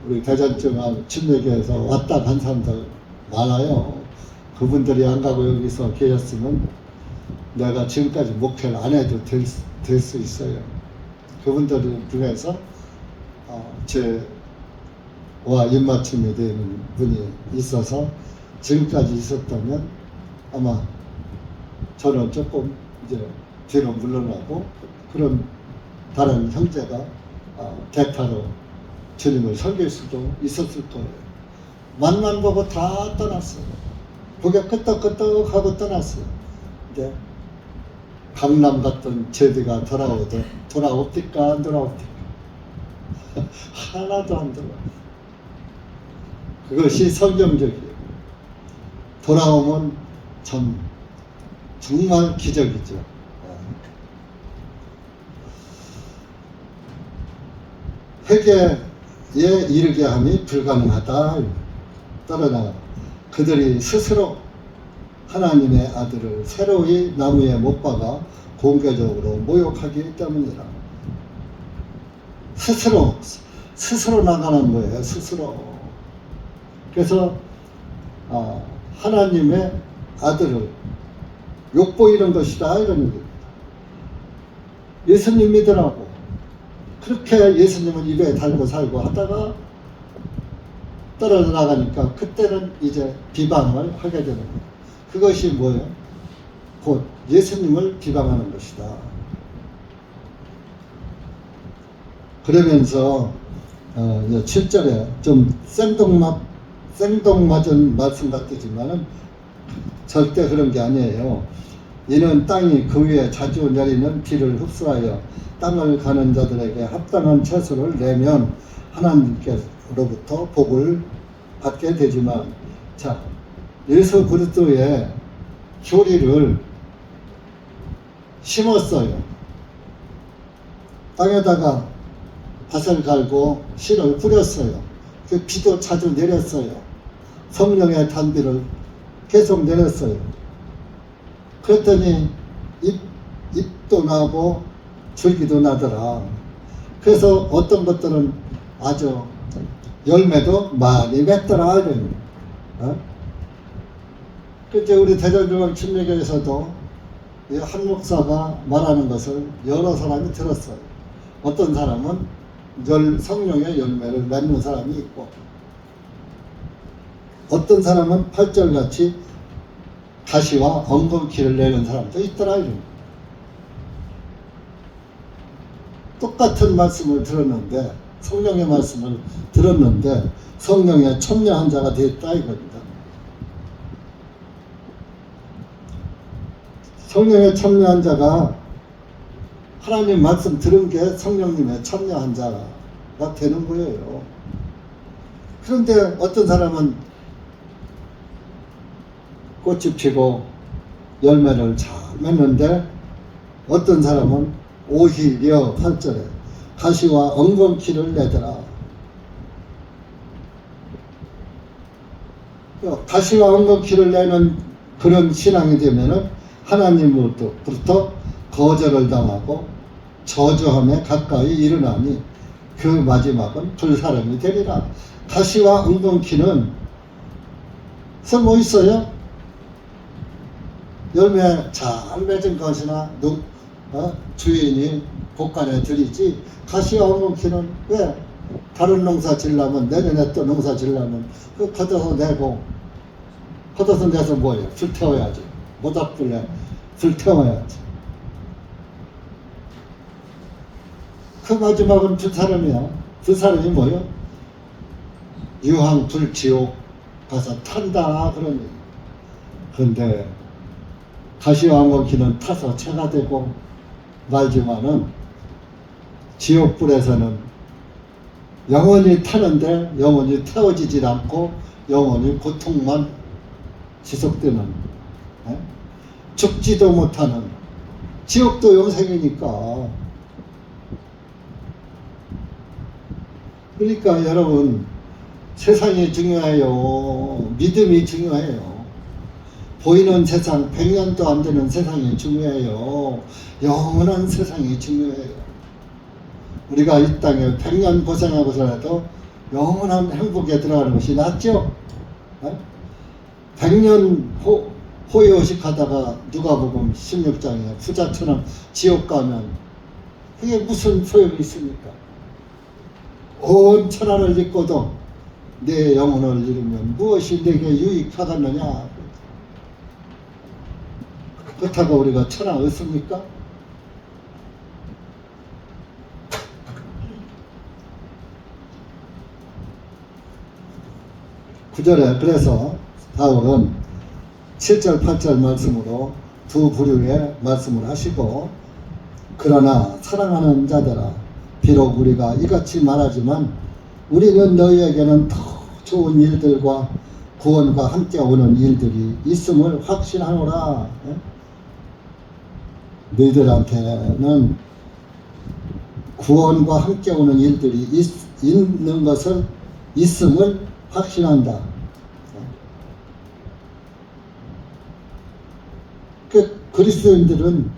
우리 대전증암 침례교에서 왔다 간 사람들 많아요. 그분들이 안 가고 여기서 계셨으면 내가 지금까지 목회를 안 해도 될 수 있어요. 그분들 중에서 저와 입맞춤이 되는 분이 있어서 지금까지 있었다면 아마 저는 조금 이제 뒤로 물러나고 그런 다른 형제가 대타로 주님을 섬길 수도 있었을 거예요. 맛만 보고 다 떠났어요. 고개 끄떡끄떡하고 떠났어요. 근데 강남 갔던 제비가 돌아옵니까 안 돌아옵니까? 하나도 안 돌아와요. 그것이 성경적이에요. 돌아오면 정말 기적이죠. 회개에 이르게 함이 불가능하다. 떨어나 그들이 스스로 하나님의 아들을 새로이 나무에 못 박아 공개적으로 모욕하기 때문이라. 스스로 나가는 거예요. 스스로. 그래서 하나님의 아들을 욕보이는 것이다 이런 겁니다. 예수님 믿으라고 그렇게 예수님은 입에 달고 살고 하다가 떨어져 나가니까 그때는 이제 비방을 하게 되는 거예요. 그것이 뭐예요? 곧 예수님을 비방하는 것이다. 그러면서 7절에 좀 생동맞은 말씀 같지만은 절대 그런 게 아니에요. 이는 땅이 그 위에 자주 내리는 비를 흡수하여 땅을 가는 자들에게 합당한 채소를 내면 하나님께로부터 복을 받게 되지만, 자, 예수 그리스도의 교리를 심었어요. 땅에다가 밭을 갈고 씨를 뿌렸어요. 그 비도 자주 내렸어요. 성령의 단비를 계속 내렸어요. 그랬더니 잎도 나고 줄기도 나더라. 그래서 어떤 것들은 아주 열매도 많이 맺더라. 어? 그때 우리 대전중앙 침례교에서도 한 목사가 말하는 것을 여러 사람이 들었어요. 어떤 사람은 성령의 열매를 맺는 사람이 있고, 어떤 사람은 8절같이 가시와 엉겅퀴를 내는 사람도 있더라. 똑같은 말씀을 들었는데, 성령의 말씀을 들었는데 성령에 참여한 자가 됐다 이겁니다. 성령에 참여한 자가 하나님 말씀 들은 게 성령님에 참여한 자가 되는 거예요. 그런데 어떤 사람은 꽃이 피고 열매를 잘 맺는데, 어떤 사람은 오히려 8절에 가시와 엉겅퀴를 내더라. 가시와 엉겅퀴를 내는 그런 신앙이 되면은 하나님으로부터 거절을 당하고 저주함에 가까이 이르나니 그 마지막은 불사름이 되리라. 가시와 엉겅퀴는 쓸모 있어요? 열매 잘 맺은 것이나 주인이 곳간에 들이지, 가시와 엉겅퀴는 왜 다른 농사 지려면, 내년에 또 농사 지려면 그 걷어서 내고, 걷어서 내서 뭐예요? 불 태워야지. 모닥불에 불 태워야지. 그 마지막은 불사름이야. 불사름이 뭐예요? 유황 불지옥 가서 탄다 그러니. 그런데 가시와 엉겅퀴는 타서 채가 되고 말지만은 지옥불에서는 영원히 타는데 영원히 태워지질 않고 영원히 고통만 지속되는, 죽지도 못하는, 지옥도 영생이니까. 그러니까 여러분, 세상이 중요해요. 믿음이 중요해요. 보이는 세상, 100년도 안 되는 세상이 중요해요. 영원한 세상이 중요해요. 우리가 이 땅에 100년 고생하고서라도 영원한 행복에 들어가는 것이 낫죠? 100년 호의호식하다가 누가복음 16장에 부자처럼 지옥 가면 그게 무슨 소용이 있습니까? 온 천하를 잊고도 내 영혼을 잃으면 무엇이 내게 유익하겠느냐? 그렇다고 우리가 천하 얻습니까? 구절에 그래서 바울은 7절 8절 말씀으로 두 부류의 말씀을 하시고, 그러나 사랑하는 자들아, 비록 우리가 이같이 말하지만 우리는 너희에게는 더 좋은 일들과 구원과 함께 오는 일들이 있음을 확신하노라. 너희들한테는 구원과 함께 오는 일들이 있는 것을 있음을 확신한다. 그 그리스도인들은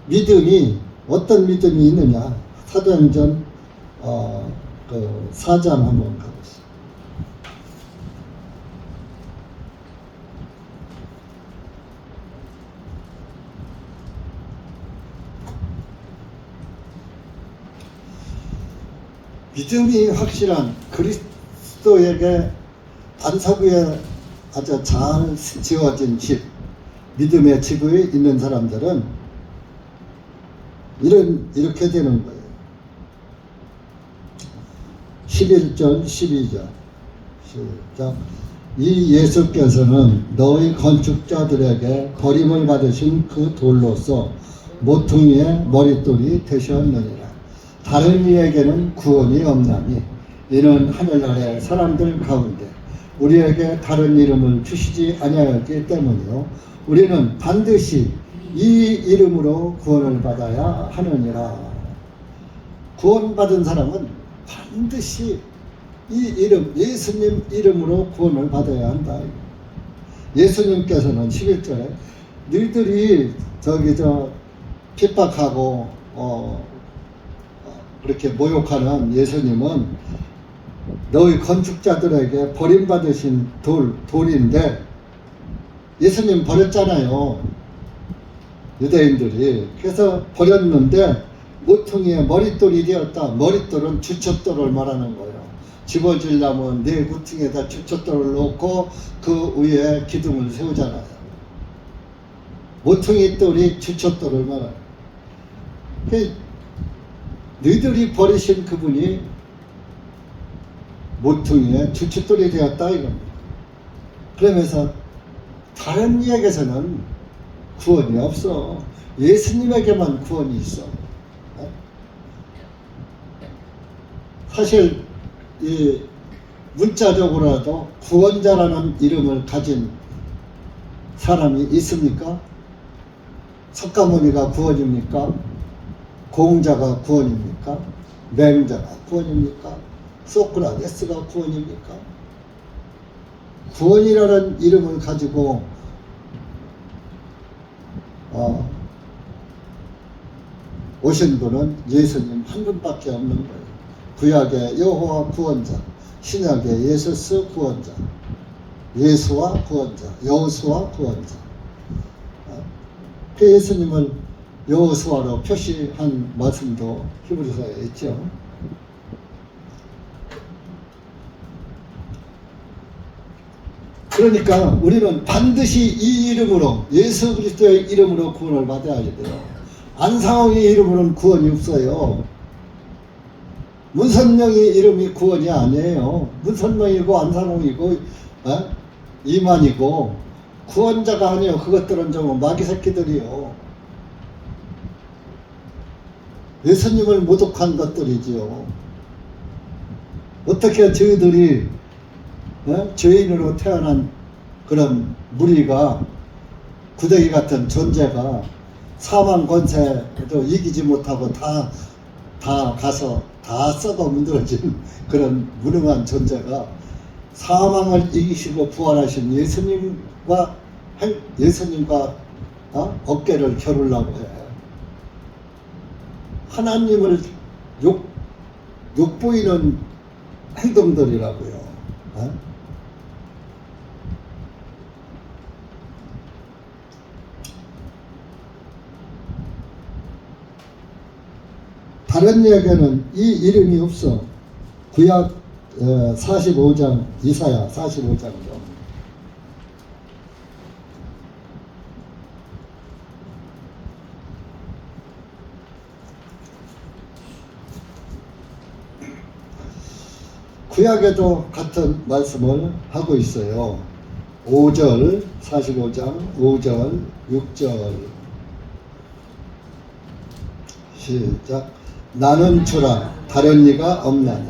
믿음이 어떤 믿음이 있느냐? 사도행전 4장 한번 가보시죠. 믿음이 확실한 그리스도에게 반석 위에 아주 잘 지어진 집, 믿음의 집에 있는 사람들은 이렇게 되는 거예요. 11절 12절 시작. 이 예수께서는 너희 건축자들에게 버림을 받으신 그 돌로서 모퉁이의 머릿돌이 되셨느니라. 다른 이에게는 구원이 없나니 이는 하늘 아래 사람들 가운데 우리에게 다른 이름을 주시지 아니하였기 때문이요. 우리는 반드시 이 이름으로 구원을 받아야 하느니라. 구원받은 사람은 반드시 이 이름, 예수님 이름으로 구원을 받아야 한다. 예수님께서는 11절에 너희들이 핍박하고 그렇게 모욕하는 예수님은 너희 건축자들에게 버림받으신 돌인데, 예수님 버렸잖아요, 유대인들이. 그래서 버렸는데 모퉁이의 머릿돌이 되었다. 머릿돌은 주춧돌을 말하는 거예요. 집어주려면 네 구퉁이에다 주춧돌을 놓고 그 위에 기둥을 세우잖아요. 모퉁이 돌이 주춧돌을 말하는 거예요. 너희들이 버리신 그분이 모퉁이에 주춧돌이 되었다 이겁니다. 그러면서 다른 이야기에서는 구원이 없어. 예수님에게만 구원이 있어. 사실 이 문자적으로라도 구원자라는 이름을 가진 사람이 있습니까? 석가모니가 구원입니까? 공자가 구원입니까? 맹자가 구원입니까? 소크라테스가 구원입니까? 구원이라는 이름을 가지고 오신 분은 예수님 한 분밖에 없는 거예요. 구약의 여호와 구원자, 신약의 예수스 구원자, 예수와 구원자, 여호수아 구원자. 그 예수님을 여호수아로 표시한 말씀도 히브리서에 있죠. 그러니까 우리는 반드시 이 이름으로, 예수 그리스도의 이름으로 구원을 받아야 돼요. 안상홍의 이름으로는 구원이 없어요. 문선명의 이름이 구원이 아니에요. 문선명이고 안상홍이고 이만이고 구원자가 아니에요. 그것들은 좀 마귀 새끼들이요. 예수님을 모독한 것들이지요. 어떻게 저희들이 죄인으로 태어난 그런 무리가, 구더기 같은 존재가 사망 권세도 이기지 못하고 다 가서 다 썩어 문드러진 그런 무능한 존재가 사망을 이기시고 부활하신 예수님과 어깨를 겨루려고 해. 하나님을 욕보이는 행동들이라고요. 다른 이야기는 이 이름이 없어. 구약 45장, 이사야 45장이요. 구약에도 같은 말씀을 하고 있어요. 5절, 45장 5절, 6절. 시작. 나는 주라, 다른 이가 없나니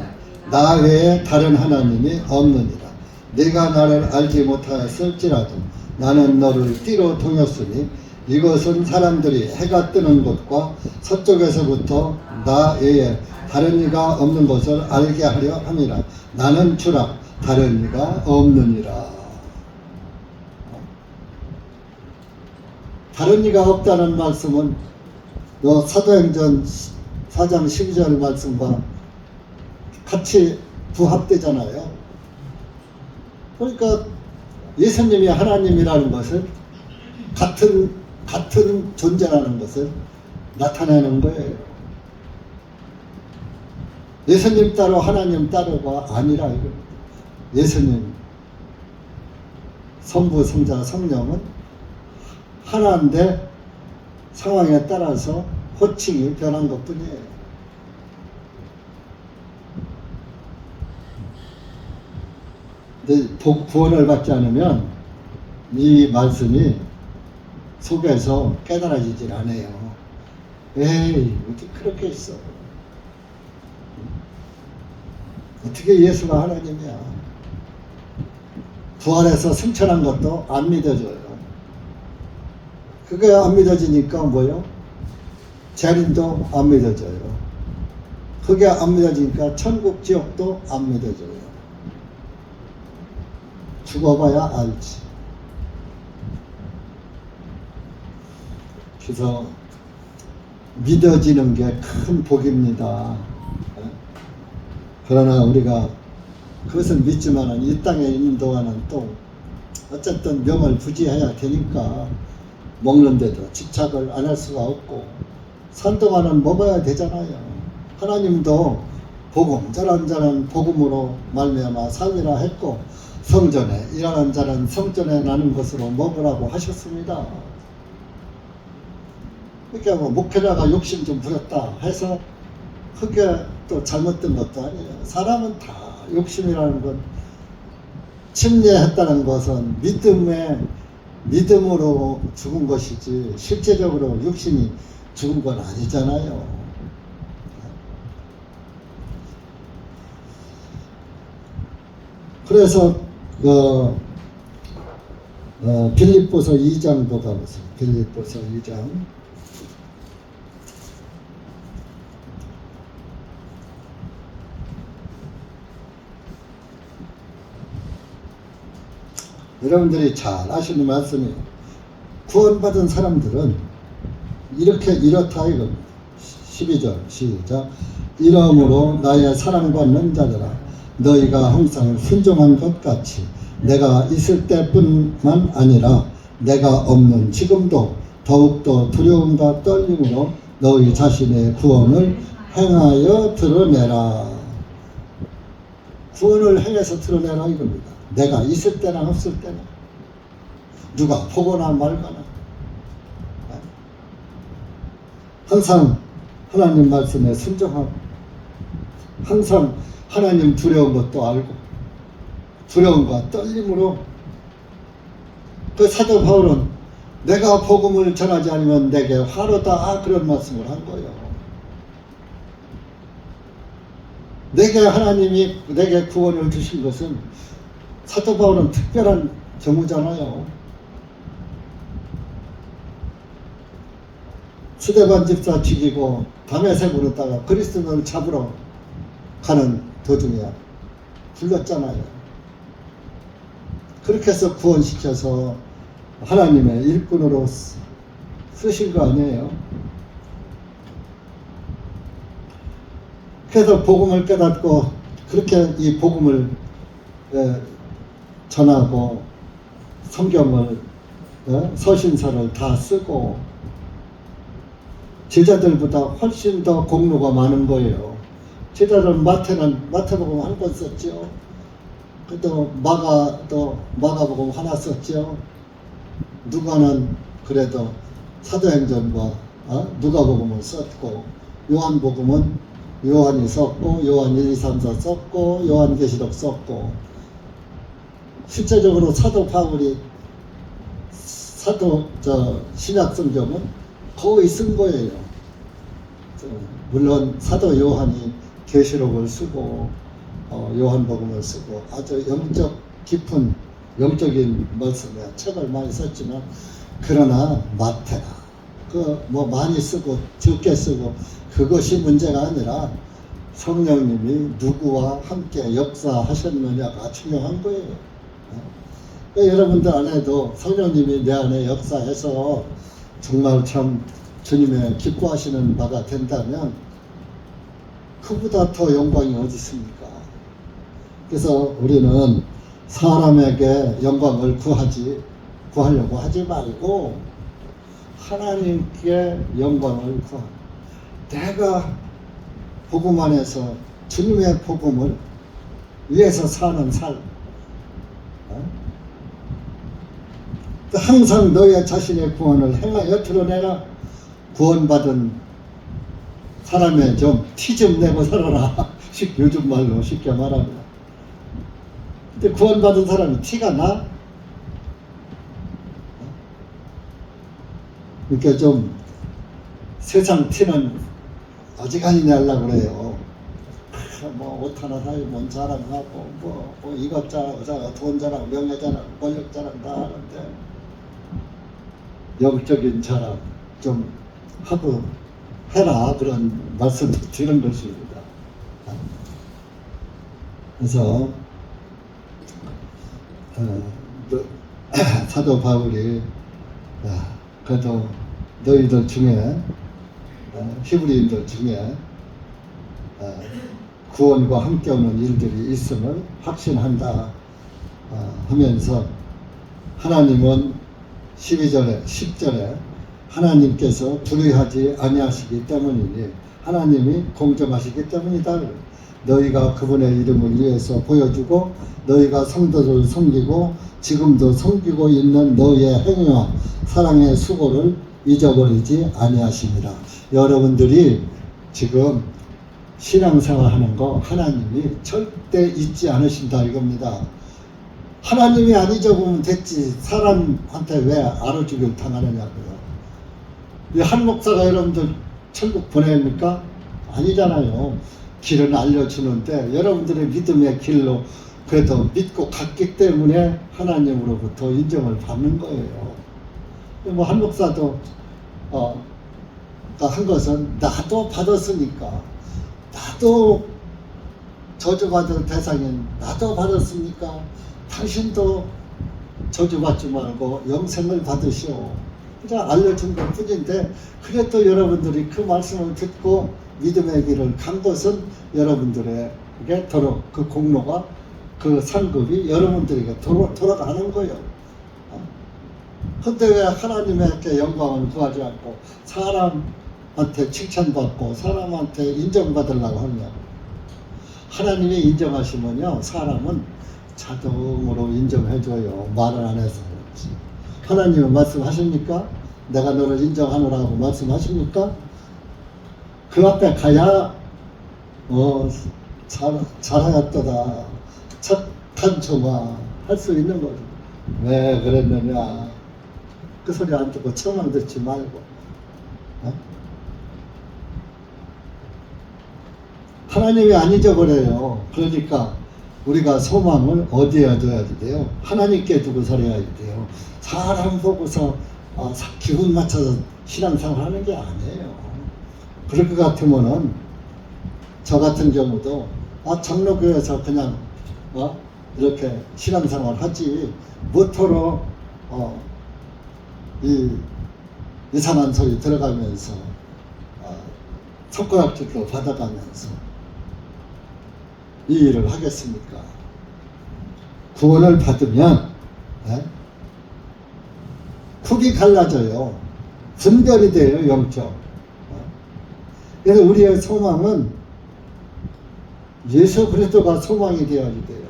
나 외에 다른 하나님이 없느니라. 네가 나를 알지 못하였을지라도 나는 너를 띠로 동였으니 이것은 사람들이 해가 뜨는 곳과 서쪽에서부터 나 외에 다른 이가 없는 것을 알게 하려 함이라. 나는 주라, 다른 이가 없느니라. 다른 이가 없다는 말씀은 사도행전 4장 12절 말씀과 같이 부합되잖아요. 그러니까 예수님이 하나님이라는 것을 같은 존재라는 것을 나타내는 거예요. 예수님 따로 하나님 따로가 아니라 이겁니다. 예수님, 성부, 성자, 성령은 하나인데 상황에 따라서 호칭이 변한 것 뿐이에요. 근데 구원을 받지 않으면 이 말씀이 속에서 깨달아지질 않아요. 에이, 어떻게 그렇게 있어? 어떻게 예수가 하나님이야? 부활해서 승천한 것도 안 믿어져요. 그게 안 믿어지니까 뭐요? 재림도 안 믿어져요. 그게 안 믿어지니까 천국 지옥도 안 믿어져요. 죽어봐야 알지. 그래서 믿어지는 게 큰 복입니다. 그러나 우리가 그것은 믿지만은 이 땅에 있는 동안은 또 어쨌든 명을 부지해야 되니까 먹는데도 집착을 안 할 수가 없고 산 동안은 먹어야 되잖아요. 하나님도 복음, 저런 복음으로 말미암아 살리라 했고 성전에 일하는 자는 성전에 나는 것으로 먹으라고 하셨습니다. 그러니까 뭐 목회자가 욕심 좀 부렸다 해서 그게 또 잘못된 것도 아니에요. 사람은 다 욕심이라는 건 침례했다는 것은 믿음으로 죽은 것이지 실제적으로 육신이 죽은 건 아니잖아요. 그래서 빌립보서 2장도 가보세요. 빌립보서 2장. 여러분들이 잘 아시는 말씀이에요. 구원받은 사람들은 이렇다 이겁니다. 12절 시작. 이러므로 나의 사랑받는 자들아 너희가 항상 순종한 것 같이 내가 있을 때뿐만 아니라 내가 없는 지금도 더욱더 두려움과 떨림으로 너희 자신의 구원을 행하여 드러내라. 구원을 행해서 드러내라 이겁니다. 내가 있을 때나 없을 때나 누가 보거나 말거나 항상 하나님 말씀에 순종하고 항상 하나님 두려운 것도 알고 두려움과 떨림으로 그 사도 바울은 내가 복음을 전하지 않으면 내게 화로다 그런 말씀을 한 거예요. 하나님이 내게 구원을 주신 것은 사도 바울은 특별한 경우잖아요. 스데반 집사 죽이고 다메섹으로다가 그리스도를 잡으러 가는 도중에 불렀잖아요. 그렇게 해서 구원시켜서 하나님의 일꾼으로 쓰신 거 아니에요. 그래서 복음을 깨닫고 그렇게 이 복음을 전하고 성경을 서신서를 다 쓰고 제자들보다 훨씬 더 공로가 많은 거예요. 제자들은 마태복음 한 권 썼죠. 또 마가복음 하나 썼죠. 누가는 그래도 사도행전과 누가복음을 썼고 요한복음은 요한이 썼고 요한 1, 2, 3, 4 썼고 요한계시록 썼고 실제적으로 사도 바울이 신약성경은 거의 쓴 거예요. 물론 사도 요한이 계시록을 쓰고 요한복음을 쓰고 아주 깊은 영적인 말씀에 책을 많이 썼지만 그러나 마태나 많이 쓰고 적게 쓰고 그것이 문제가 아니라 성령님이 누구와 함께 역사하셨느냐가 중요한 거예요. 여러분들 안에도 성령님이 내 안에 역사해서 정말 참 주님의 기뻐하시는 바가 된다면 그보다 더 영광이 어디 있습니까? 그래서 우리는 사람에게 영광을 구하려고 하지 말고 하나님께 영광을 구하고 내가 복음 안에서 주님의 복음을 위해서 사는 삶 항상 너의 자신의 구원을 행하여 드러내라. 구원받은 사람의 좀 티 좀 내고 살아라. 요즘 말로 쉽게 말하면. 근데 구원받은 사람이 티가 나? 그러니까 좀 세상 티는 어지간히 내려고 그래요. 옷 하나 사이 뭔 자랑하고 이것 자랑 돈 자랑 명예 자랑 권력 자랑 다 하는데 영적인 자랑 좀 하고 해라, 그런 말씀을 드리는 것입니다. 그래서 사도 바울이 그래도 너희들 중에 히브리인들 중에 구원과 함께 오는 일들이 있음을 확신한다 하면서 하나님은 12절에 10절에 하나님께서 불의하지 아니하시기 때문이니 하나님이 공정하시기 때문이다. 너희가 그분의 이름을 위해서 보여주고 너희가 성도를 섬기고 지금도 섬기고 있는 너희의 행위와 사랑의 수고를 잊어버리지 아니하십니다. 여러분들이 지금 신앙생활 하는 거 하나님이 절대 잊지 않으신다 이겁니다. 하나님이 안 잊어보면 됐지 사람한테 왜 알아주길 당하느냐고요. 이 한 목사가 여러분들 천국 보냅니까? 아니잖아요. 길은 알려주는데 여러분들의 믿음의 길로 그래도 믿고 갔기 때문에 하나님으로부터 인정을 받는 거예요. 뭐 한 목사도 한 것은 나도 받았으니까, 나도 저주받을 대상인 나도 받았으니까 당신도 저주받지 말고 영생을 받으시오. 그냥 알려준 것 뿐인데, 그래도 여러분들이 그 말씀을 듣고 믿음의 길을 간 것은 여러분들에게 그 공로가, 그 상급이 여러분들에게 돌아가는 거예요. 근데 왜 하나님에게 영광을 구하지 않고 사람한테 칭찬받고 사람한테 인정받으려고 하냐고. 하나님이 인정하시면요, 사람은 자동으로 인정해줘요. 말을 안 해서 그렇지. 하나님은 말씀하십니까? 내가 너를 인정하노라고 말씀하십니까? 그 앞에 가야 잘하였도다, 착한 종아 할 수 있는 거죠. 왜 그랬느냐, 그 소리 안 듣고 처만 듣지 말고. 하나님이 안 잊어버려요. 그러니까 우리가 소망을 어디에 둬야 돼요? 하나님께 두고 살아야 돼요. 사람 보고서 기분 맞춰서 신앙생활 하는 게 아니에요. 그럴 것 같으면은 저 같은 경우도 장로교에서 그냥 이렇게 신앙생활 하지, 모토로 이상한 소리 들어가면서 손가락질도 받아가면서 이 일을 하겠습니까? 구원을 받으면 쿡이 갈라져요. 분별이 돼요, 영적. 그래서 우리의 소망은 예수 그리스도가 소망이 되어야지 돼요.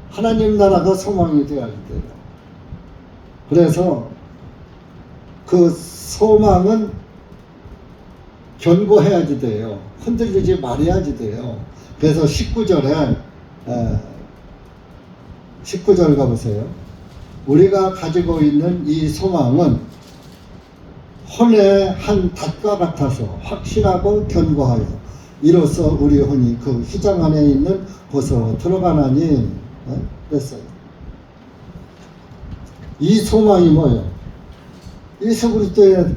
하나님 나라가 소망이 되어야지 돼요. 그래서 그 소망은 견고해야지 돼요. 흔들리지 말아야지 돼요. 그래서 19절 가보세요. 우리가 가지고 있는 이 소망은 혼의 한 닷과 같아서 확실하고 견고하여 이로써 우리 혼이 그 휘장 안에 있는 곳으로 들어가나니 그랬어요. 이 소망이 뭐예요? 예수 그리스도의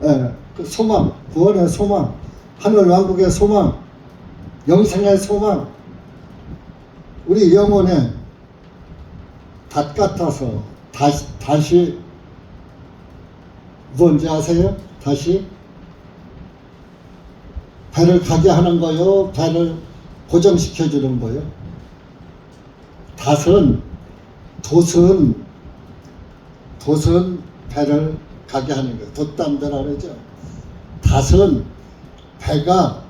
그 소망, 구원의 소망, 하늘 왕국의 소망, 영생의 소망, 우리 영혼의 닷 같아서 다시 뭔지 아세요? 다시 배를 가게 하는 거요? 배를 고정시켜 주는 거요? 돛은 배를 가게 하는 거예요. 돛담배라 그러죠. 닷은 배가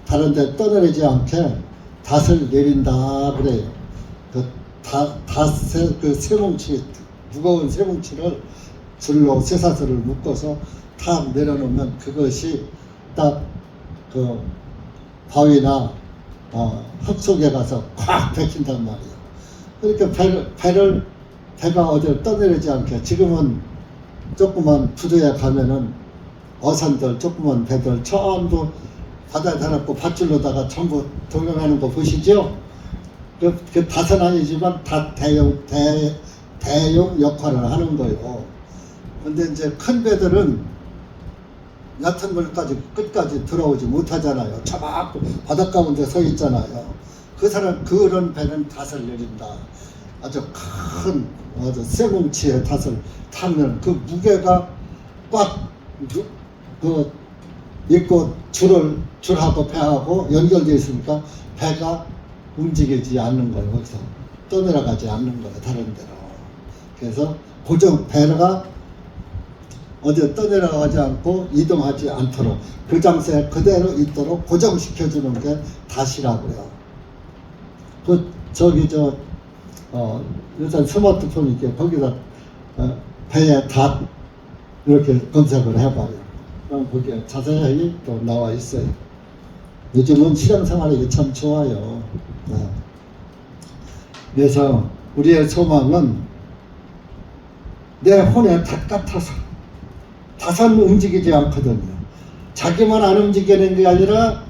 다른 데 떠내리지 않게 닷을 내린다 그래요. 그 닷의 그 쇠뭉치, 무거운 쇠뭉치를 줄로 쇠사슬을 묶어서 탁 내려놓으면 그것이 딱 그 바위나 흙 속에 가서 콱 박힌단 말이에요. 그러니까 배가 어디를 떠내리지 않게, 지금은 조그만 부두에 가면은 어선들, 조그만 배들 전부 바다에 달았고 밧줄로다가 전부 동경하는 거 보시죠? 그 닷은 아니지만 닷 대용 역할을 하는 거예요. 근데 이제 큰 배들은 얕은 물까지 끝까지 들어오지 못하잖아요. 차박 바닷가 가운데 서 있잖아요. 그 사람 그런 배는 닷을 내린다. 아주 큰 아주 쇠뭉치의 닷을 타면 그 무게가 꽉 그 있고 줄하고 배하고 연결되어 있으니까 배가 움직이지 않는 거예요. 거기서 떠내려가지 않는 거예요. 다른 데로. 그래서 고정 배가 어디 떠내려가지 않고 이동하지 않도록 그 장소에 그대로 있도록 고정시켜주는 게 닷이라고요. 그 저기 일단 스마트폰 이렇게 거기다 배에 닷 이렇게 검색을 해봐요. 그럼 거기에 자세히 또 나와 있어요. 요즘은 실용생활이 참 좋아요. 그래서 우리의 소망은 내 혼에 닷 같아서 닷은 움직이지 않거든요. 자기만 안 움직이는 게 아니라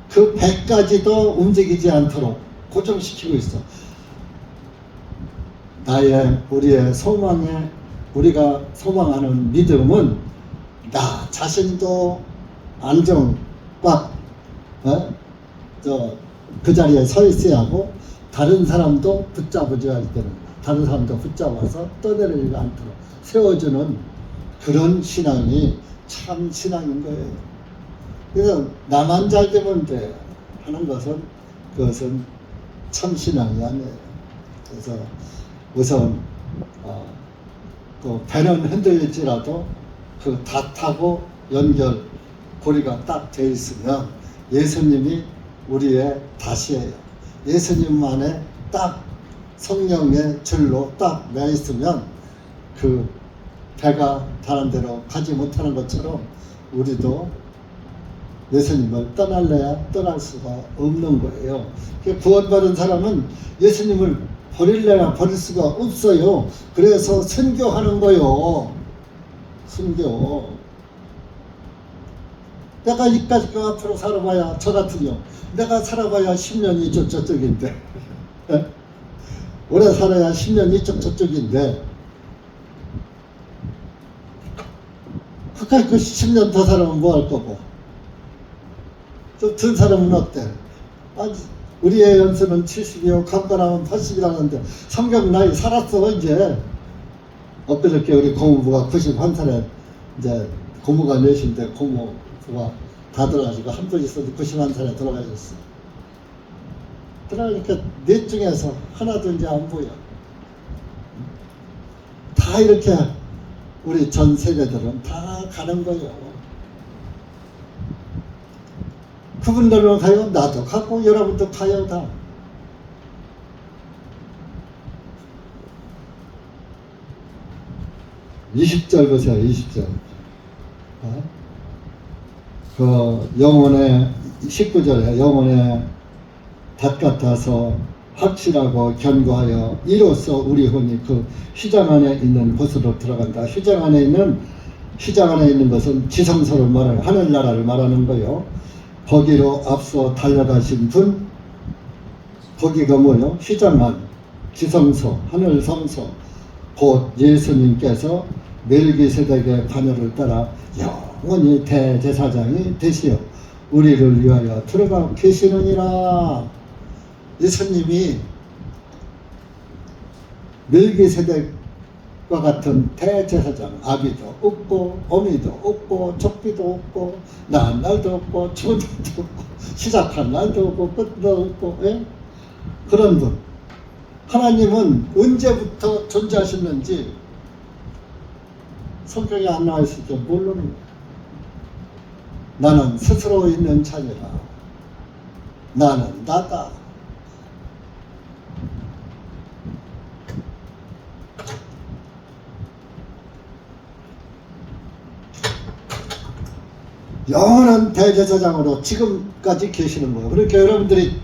그 배까지도 움직이지 않도록 고정시키고 있어. 우리의 소망에 우리가 소망하는 믿음은 나 자신도 안정 꽉 그 자리에 서 있어야 하고 다른 사람도 붙잡아줘야 되는 거야. 다른 사람도 붙잡아서 떠내리지 않도록 세워주는 그런 신앙이 참 신앙인 거예요. 그래서 나만 잘 되면 돼 하는 것은 그것은 참 신앙이 아니에요. 그래서 우선 그 배는 흔들릴지라도 그 닷하고 연결 고리가 딱 돼 있으면 예수님이 우리의 닷이에요. 예수님만의 딱 성령의 줄로 딱 매 있으면 그 배가 다른 데로 가지 못하는 것처럼 우리도 예수님을 떠날래야 떠날 수가 없는 거예요. 구원받은 사람은 예수님을 버릴래야 버릴 수가 없어요. 그래서 선교하는 거요. 선교. 내가 이까지 그 앞으로 살아봐야 저 같은요. 내가 살아봐야 10년 이쪽 저쪽인데 오래 살아야 10년 이쪽 저쪽인데 그까지 그 10년 더 살아면 뭐 할 거고 좀 든 사람은 어때? 우리의 연수는 70이요 간단하면 80이라는데 성경 나이 살았어. 이제 엊그저께 우리 고모부가 91살에 이제 고모가 넷인데 고모부가 다 들어가지고 한 분 있어도 91살에 들어가셨어. 그러니까 넷 중에서 하나도 이제 안 보여. 다 이렇게 우리 전 세대들은 다 가는 거예요. 그분들은 가요. 나도 가고 여러분도 가요. 다. (20절) 보세요. 20절. 그 영혼의 19절에 영혼의 닷 같아서 확실하고 견고하여 이로써 우리 혼이 그 휘장 안에 있는 곳으로 들어간다. 휘장 안에 있는 것은 지성소를 말하는 하늘나라를 말하는 거요. 거기로 앞서 달려가신 분, 거기가 뭐요? 휘장한 지성소, 하늘성소, 곧 예수님께서 멜기세덱의 반열을 따라 영원히 대제사장이 되시어 우리를 위하여 들어가 계시느니라. 예수님이 멜기세덱과 같은 대제사장, 아비도 없고 어미도 없고 족비도 없고 나은 날도 없고 죽은 날도 없고 시작한 날도 없고 끝도 없고 그런 분. 하나님은 언제부터 존재하셨는지 성경에 안 나와 있을 줄 모르는 거예요. 나는 스스로 있는 자니라. 나는 나다. 영원한 대제사장으로 지금까지 계시는 거예요. 그러니까 여러분들이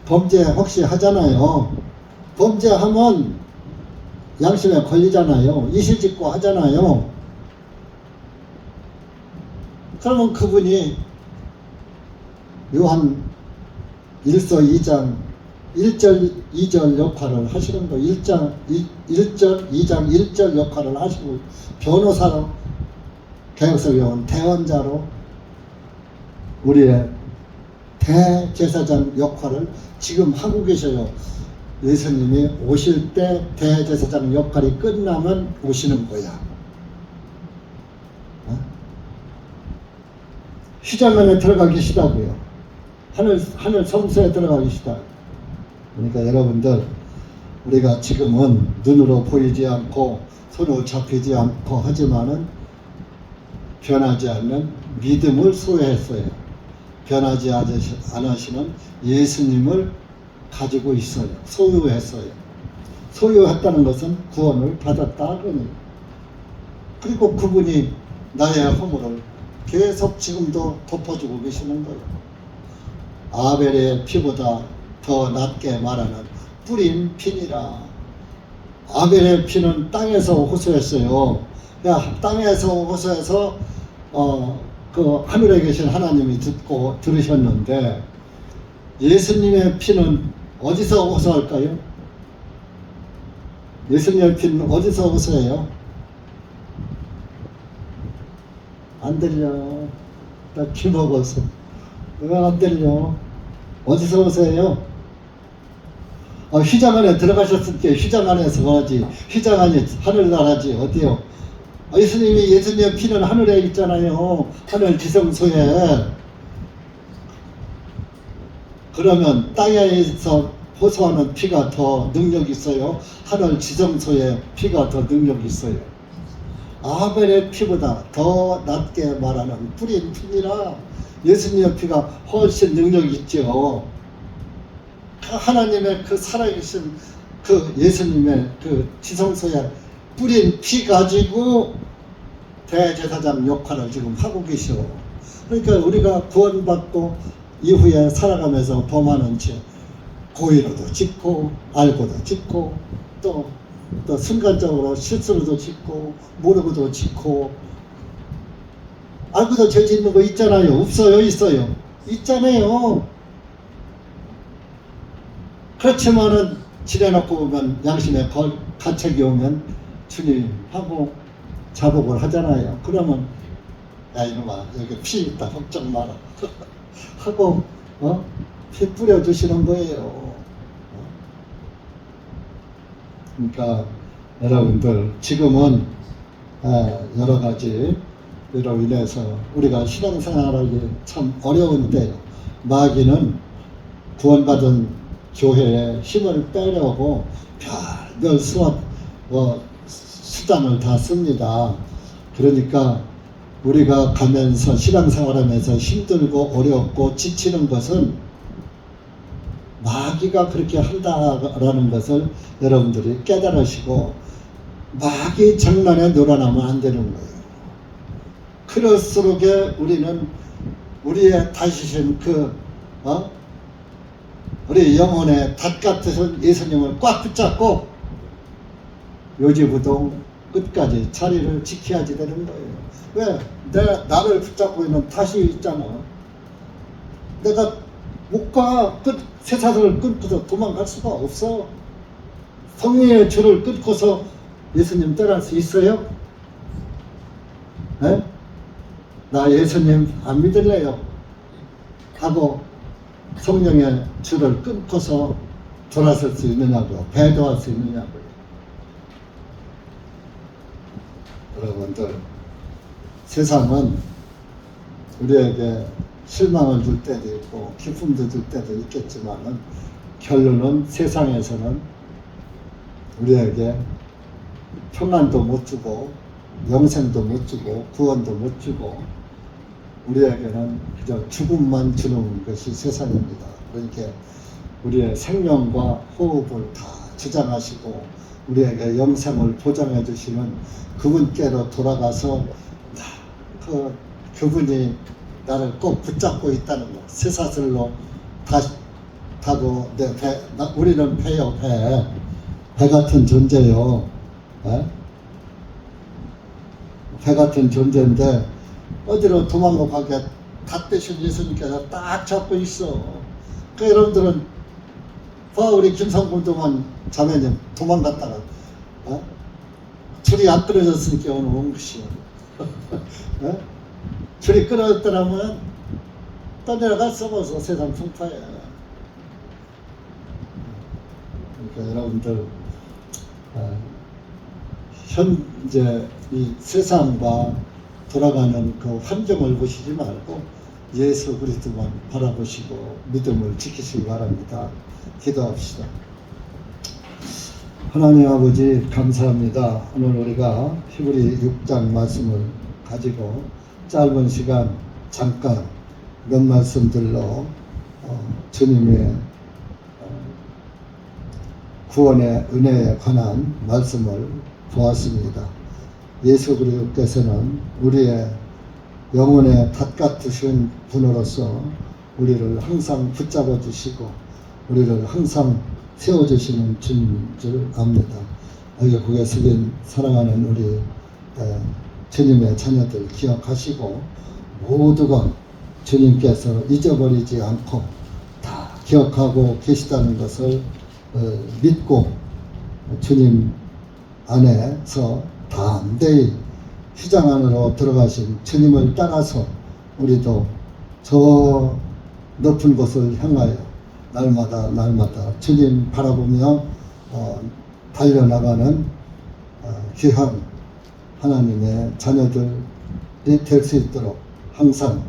범죄 혹시 하잖아요. 범죄하면 양심에 걸리잖아요. 이실직고 하잖아요. 그러면 그분이 요한 1서 2장 1절, 2절 역할을 하시는 거, 1절, 2장 1절 역할을 하시고, 변호사로, 개혁성경 대원자로, 우리의 대제사장 역할을 지금 하고 계셔요. 예수님이 오실 때 대제사장 역할이 끝나면 오시는 거야. 휘장 안에 들어가 계시다고요. 하늘 성소에 들어가 계시다. 그러니까 여러분들, 우리가 지금은 눈으로 보이지 않고 손으로 잡히지 않고 하지만은 변하지 않는 믿음을 소유했어요. 변하지 않으시는 예수님을 가지고 있어요. 소유했어요. 소유했다는 것은 구원을 받았다 그러니. 그리고 그분이 나의 허물을 계속 지금도 덮어주고 계시는 거예요. 아벨의 피보다 더 낫게 말하는 뿌린 피니라. 아벨의 피는 땅에서 호소했어요. 땅에서 호소해서 그 하늘에 계신 하나님이 듣고 들으셨는데, 예수님의 피는 어디서 호소할까요? 예수님의 피는 어디서 호소해요? 안 들려. 나 귀 먹었어. 왜 안 들려? 어디서 호소해요? 휘장 안에 들어가셨을 때 휘장 안에서 하지. 휘장 안이 하늘나라지. 어디요? 예수님의 피는 하늘에 있잖아요. 하늘 지성소에. 그러면 땅에서 호소하는 피가 더 능력 있어요? 하늘 지성소에 피가 더 능력 있어요? 아벨의 피보다 더 낫게 말하는 뿌린 피니라. 예수님의 피가 훨씬 능력이 있죠. 하나님의 그 살아계신 그 예수님의 그 지성소에 뿌린 피 가지고 대제사장 역할을 지금 하고 계셔. 그러니까 우리가 구원받고 이후에 살아가면서 범하는 죄, 고의로도 짓고 알고도 짓고 또 순간적으로 실수로도 짓고 모르고도 짓고, 알고도 죄 짓는 거 있잖아요. 없어요? 있어요? 있잖아요. 그렇지만은 지내놓고 보면 양심의 가책이 오면 주님하고 자복을 하잖아요. 그러면 야 이놈아 여기 피 있다 걱정 마라 하고 피 뿌려주시는 거예요. 그러니까 여러분들 지금은 여러 가지로 인해서 우리가 신앙생활하기 참 어려운 때요. 마귀는 구원받은 교회에 힘을 빼려고 별별 수단을 다 씁니다. 그러니까 우리가 가면서 신앙생활하면서 힘들고 어렵고 지치는 것은 마귀가 그렇게 한다라는 것을 여러분들이 깨달으시고, 마귀 장난에 놀아나면 안 되는 거예요. 그럴수록 우리는 우리의 다시신 우리 영혼의 닷 같으신 예수님을 꽉 붙잡고 요지부동 끝까지 자리를 지켜야지 되는 거예요. 왜? 나를 붙잡고 있는 닷이 있잖아. 내가 못 가. 쇠사슬을 끊고서 도망갈 수가 없어. 성령의 줄을 끊고서 예수님 떠날 수 있어요? 네? 나 예수님 안 믿을래요 하고 성령의 줄을 끊고서 돌아설 수 있느냐고요? 배도할 수 있느냐고요? 여러분들, 세상은 우리에게 실망을 줄 때도 있고 기쁨도 줄 때도 있겠지만은, 결론은 세상에서는 우리에게 평안도 못 주고 영생도 못 주고 구원도 못 주고 우리에게는 그저 죽음만 주는 것이 세상입니다. 그러니까 우리의 생명과 호흡을 다 주장하시고 우리에게 영생을 보장해 주시는 그분께로 돌아가서 그분이 나를 꼭 붙잡고 있다는 거. 쇠사슬로 타고 우리는 배요, 배 같은 존재요. 배 같은 존재인데 어디로 도망가 가게 닷 대신 예수님께서 딱 잡고 있어. 그러니까 여러분들은 봐 우리 김상곤도만 자매님 도망갔다가 줄이 안 끊어졌으니까 오늘 온 것이요. 줄이 끊어졌더라면 떠내려가 썩어서 세상 풍파야. 그러니까 여러분들 현재 이 세상과 돌아가는 그 환경을 보시지 말고 예수 그리스도만 바라보시고 믿음을 지키시기 바랍니다. 기도합시다. 하나님 아버지 감사합니다. 오늘 우리가 히브리 6장 말씀을 가지고 짧은 시간 잠깐 몇 말씀들로 주님의 구원의 은혜에 관한 말씀을 보았습니다. 예수 그리스도께서는 우리의 영혼의 닷 같으신 분으로서 우리를 항상 붙잡아 주시고 우리를 항상 세워주시는 주님인 줄 압니다. 여기 고개 숙인 사랑하는 우리 주님의 자녀들 기억하시고 모두가 주님께서 잊어버리지 않고 다 기억하고 계시다는 것을 믿고 주님 안에서 담대히 휘장 안으로 들어가신 주님을 따라서 우리도 저 높은 곳을 향하여 날마다 주님 바라보며 달려나가는 귀한 하나님의 자녀들이 될 수 있도록 항상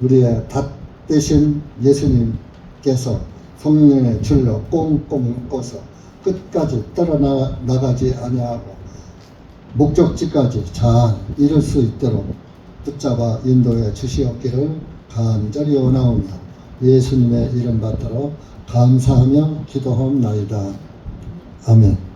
우리의 닷 되신 예수님께서 성령의 줄로 꽁꽁 묶어서 끝까지 떠나가지 아니하고 목적지까지 잘 이룰 수 있도록 붙잡아 인도해 주시옵기를 간절히 원하오며 예수님의 이름 받들어 감사하며 기도하옵나이다. 아멘.